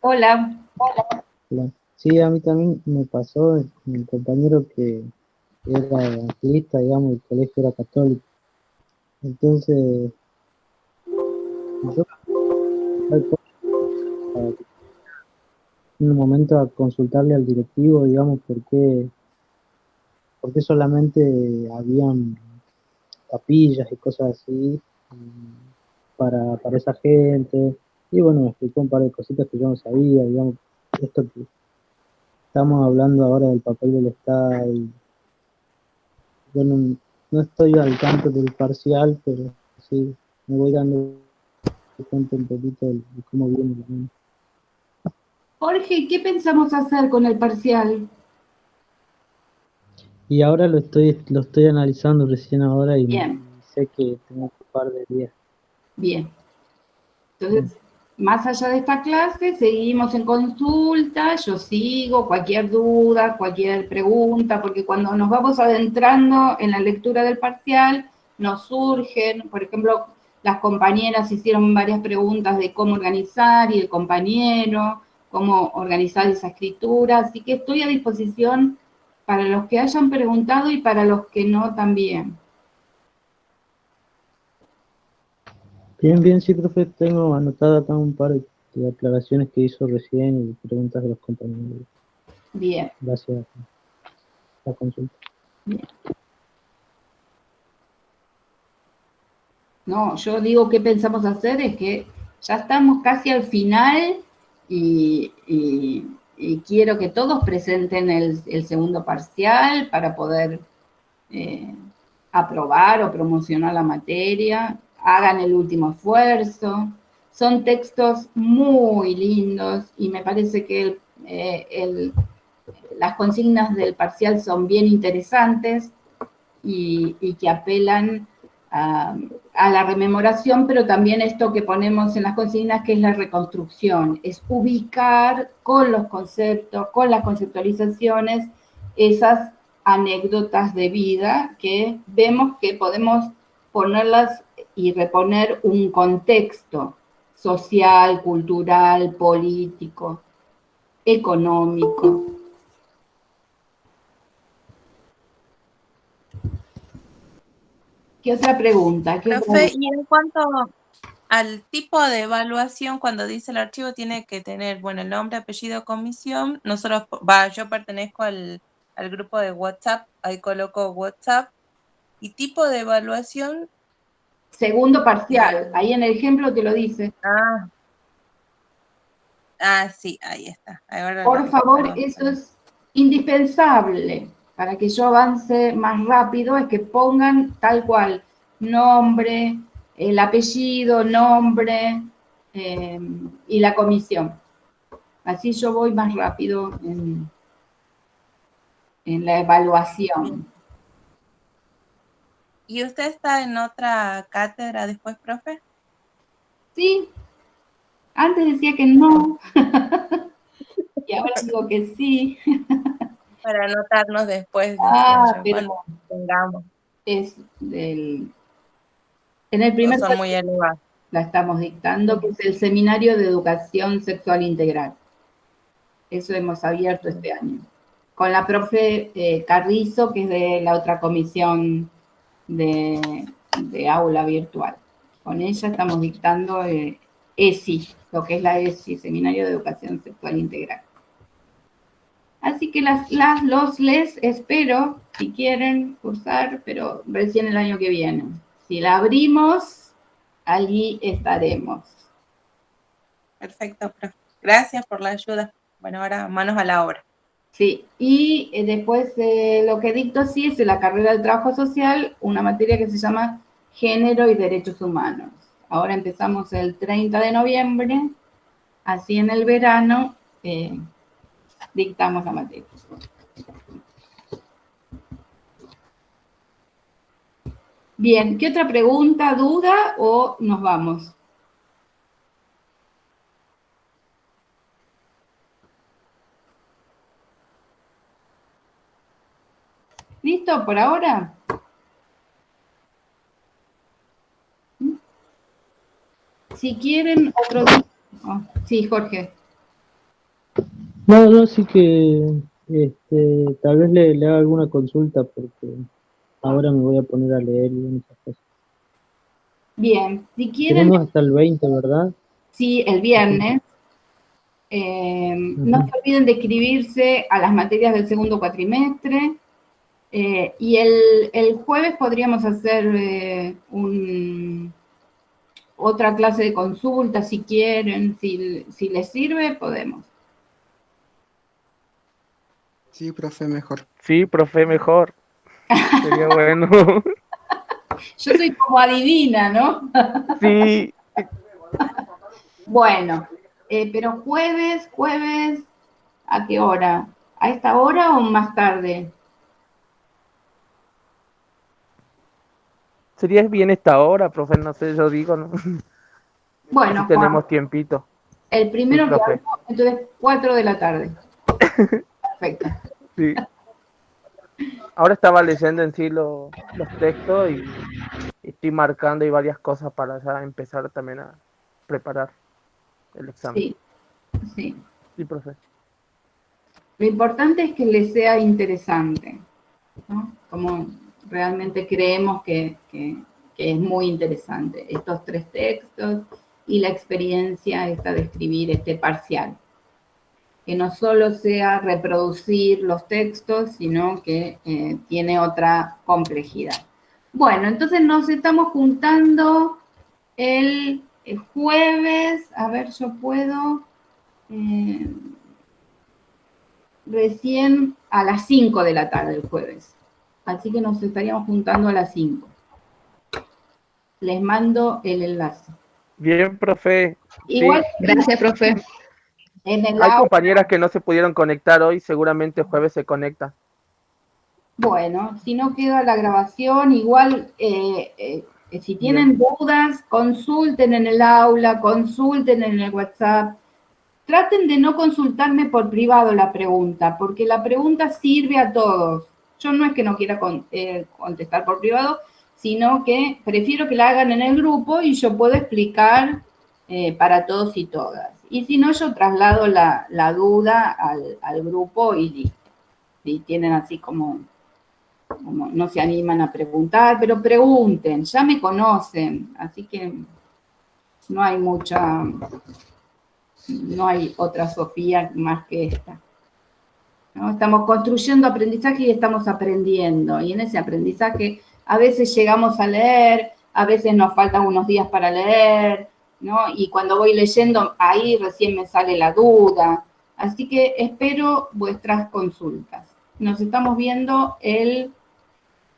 Hola. Hola. Sí, a mí también me pasó con mi compañero que era evangelista, digamos, el colegio era católico. Entonces, yo en un momento a consultarle al directivo, digamos, por qué solamente habían capillas y cosas así para esa gente. Y bueno, me explicó un par de cositas que yo no sabía, digamos, esto que estamos hablando ahora del papel del Estado. Y yo no estoy al tanto del parcial, pero sí, me voy dando cuenta un poquito de cómo viene la mano. Jorge, ¿qué pensamos hacer con el parcial? Y ahora lo estoy analizando recién ahora y Bien, sé que tengo un par de días. bien. Entonces, más allá de esta clase, seguimos en consulta, yo sigo, cualquier duda, cualquier pregunta, porque cuando nos vamos adentrando en la lectura del parcial, nos surgen, por ejemplo, las compañeras hicieron varias preguntas de cómo organizar y el compañero, cómo organizar esa escritura, así que estoy a disposición para los que hayan preguntado y para los que no también. Bien, bien, sí, profe, tengo anotada acá un par de aclaraciones que hizo recién y preguntas de los compañeros. Bien, Gracias a la consulta. bien. No, yo digo qué pensamos hacer es que ya estamos casi al final y quiero que todos presenten el segundo parcial para poder aprobar o promocionar la materia, hagan el último esfuerzo. Son textos muy lindos y me parece que las consignas del parcial son bien interesantes y que apelan a la rememoración, pero también esto que ponemos en las consignas, que es la reconstrucción, es ubicar con los conceptos, con las conceptualizaciones, esas anécdotas de vida que vemos que podemos ponerlas y reponer un contexto social, cultural, político, económico. ¿Qué otra pregunta? ¿Qué otra Profe, y en cuanto al tipo de evaluación, cuando dice el archivo tiene que tener, bueno, el nombre, apellido, comisión. Nosotros, yo pertenezco al grupo de WhatsApp, ahí coloco WhatsApp. Y tipo de evaluación, Segundo parcial, ahí en el ejemplo te lo dice. Sí, ahí está. Ahora Por favor, perdón. eso es indispensable para que yo avance más rápido, es que pongan tal cual, nombre, el apellido, nombre y la comisión. Así yo voy más rápido en la evaluación. ¿Y usted está en otra cátedra después, profe? Sí, antes decía que no, y ahora digo que sí. Para anotarnos después, decía yo. Pero Bueno, tengamos. es en el primer Son muy elevados. la estamos dictando, que es el Seminario de Educación Sexual Integral. Eso hemos abierto este año. Con la profe Carrizo, que es de la otra comisión de aula virtual. Con ella estamos dictando ESI, lo que es la ESI, Seminario de Educación Sexual Integral. Así que les espero, si quieren cursar, pero recién el año que viene. Si la abrimos, allí estaremos. Perfecto, profe. Gracias por la ayuda. Bueno, ahora manos a la obra. Sí, y después lo que dicto sí es en la carrera de trabajo social, una materia que se llama Género y Derechos Humanos. Ahora empezamos el 30 de noviembre, así en el verano dictamos la materia. Bien, ¿qué otra pregunta, duda o nos vamos? ¿Listo por ahora? Si quieren otro... Oh, sí, Jorge. No, sí que tal vez le haga alguna consulta porque ahora me voy a poner a leer y esas cosas. Bien, si quieren... Tenemos hasta el 20, ¿verdad? Sí, el viernes. No se olviden de inscribirse a las materias del segundo cuatrimestre. Y el jueves podríamos hacer otra clase de consulta si quieren, si les sirve, podemos. Sí, profe, mejor. Sí, profe, mejor. Sería bueno. Yo soy como adivina, ¿no? Sí, Bueno, pero jueves, ¿a qué hora? ¿A esta hora o más tarde? sería bien esta hora, profe, no sé, yo digo, ¿no? Si Bueno, Juan, tenemos tiempito. el Sí, primero que profe. habló, entonces 4 de la tarde. Perfecto. Sí. Ahora estaba leyendo en sí los textos y estoy marcando y varias cosas para ya empezar también a preparar el examen. Sí, sí. Sí, profe. Lo importante es que le sea interesante, ¿no? Como realmente creemos que es muy interesante. Estos 3 textos y la experiencia esta de escribir este parcial. Que no solo sea reproducir los textos, sino que tiene otra complejidad. Bueno, entonces nos estamos juntando el jueves, a ver, yo puedo, recién a las 5 de la tarde el jueves. Así que nos estaríamos juntando a las 5. Les mando el enlace. Bien, profe. Igual Sí, Gracias, profe. en el hay aula, compañeras que no se pudieron conectar hoy, seguramente jueves se conectan. bueno, si no queda la grabación, igual si tienen dudas, consulten en el aula, consulten en el WhatsApp. Traten de no consultarme por privado la pregunta, porque la pregunta sirve a todos. Yo no es que no quiera contestar por privado, sino que prefiero que la hagan en el grupo y yo puedo explicar para todos y todas. Y si no, yo traslado la duda al grupo y listo. Si tienen así como no se animan a preguntar, pero pregunten, ya me conocen, así que no hay no hay otra Sofía más que esta, ¿no? Estamos construyendo aprendizaje y estamos aprendiendo, y en ese aprendizaje a veces llegamos a leer, a veces nos faltan unos días para leer, ¿no? Y cuando voy leyendo, ahí recién me sale la duda, así que espero vuestras consultas. Nos estamos viendo el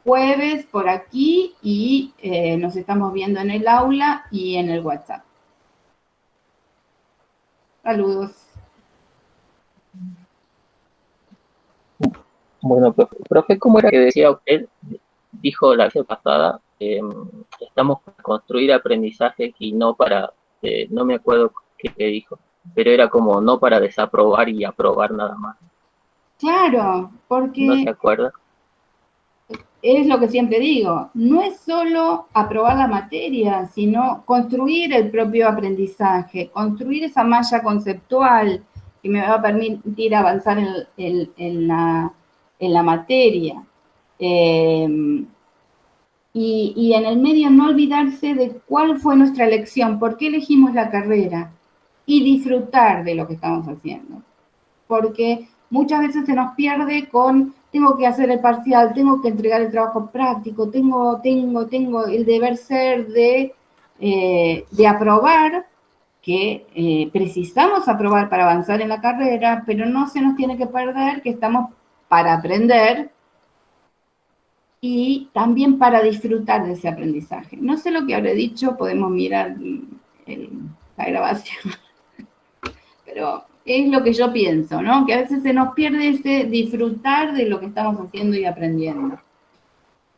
jueves por aquí y nos estamos viendo en el aula y en el WhatsApp. Saludos. Bueno, profe, ¿cómo era que decía usted? Dijo la vez pasada, estamos para construir aprendizajes y no para, no me acuerdo qué dijo, pero era como no para desaprobar y aprobar nada más. Claro, ¿No porque se acuerda? es lo que siempre digo, no es solo aprobar la materia, sino construir el propio aprendizaje, construir esa malla conceptual que me va a permitir avanzar en la materia. Y en el medio no olvidarse de cuál fue nuestra elección, por qué elegimos la carrera y disfrutar de lo que estamos haciendo. Porque muchas veces se nos pierde con tengo que hacer el parcial, tengo que entregar el trabajo práctico, tengo el deber ser de aprobar, que precisamos aprobar para avanzar en la carrera, pero no se nos tiene que perder que estamos para aprender y también para disfrutar de ese aprendizaje. No sé lo que habré dicho, podemos mirar la grabación, pero es lo que yo pienso, ¿no? Que a veces se nos pierde ese disfrutar de lo que estamos haciendo y aprendiendo.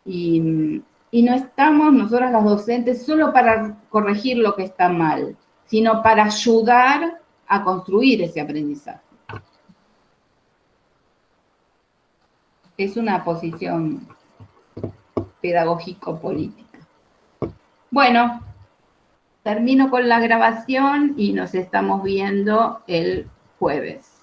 Y no estamos nosotras las docentes solo para corregir lo que está mal, sino para ayudar a construir ese aprendizaje. Es una posición pedagógico-política. Bueno, termino con la grabación y nos estamos viendo el jueves.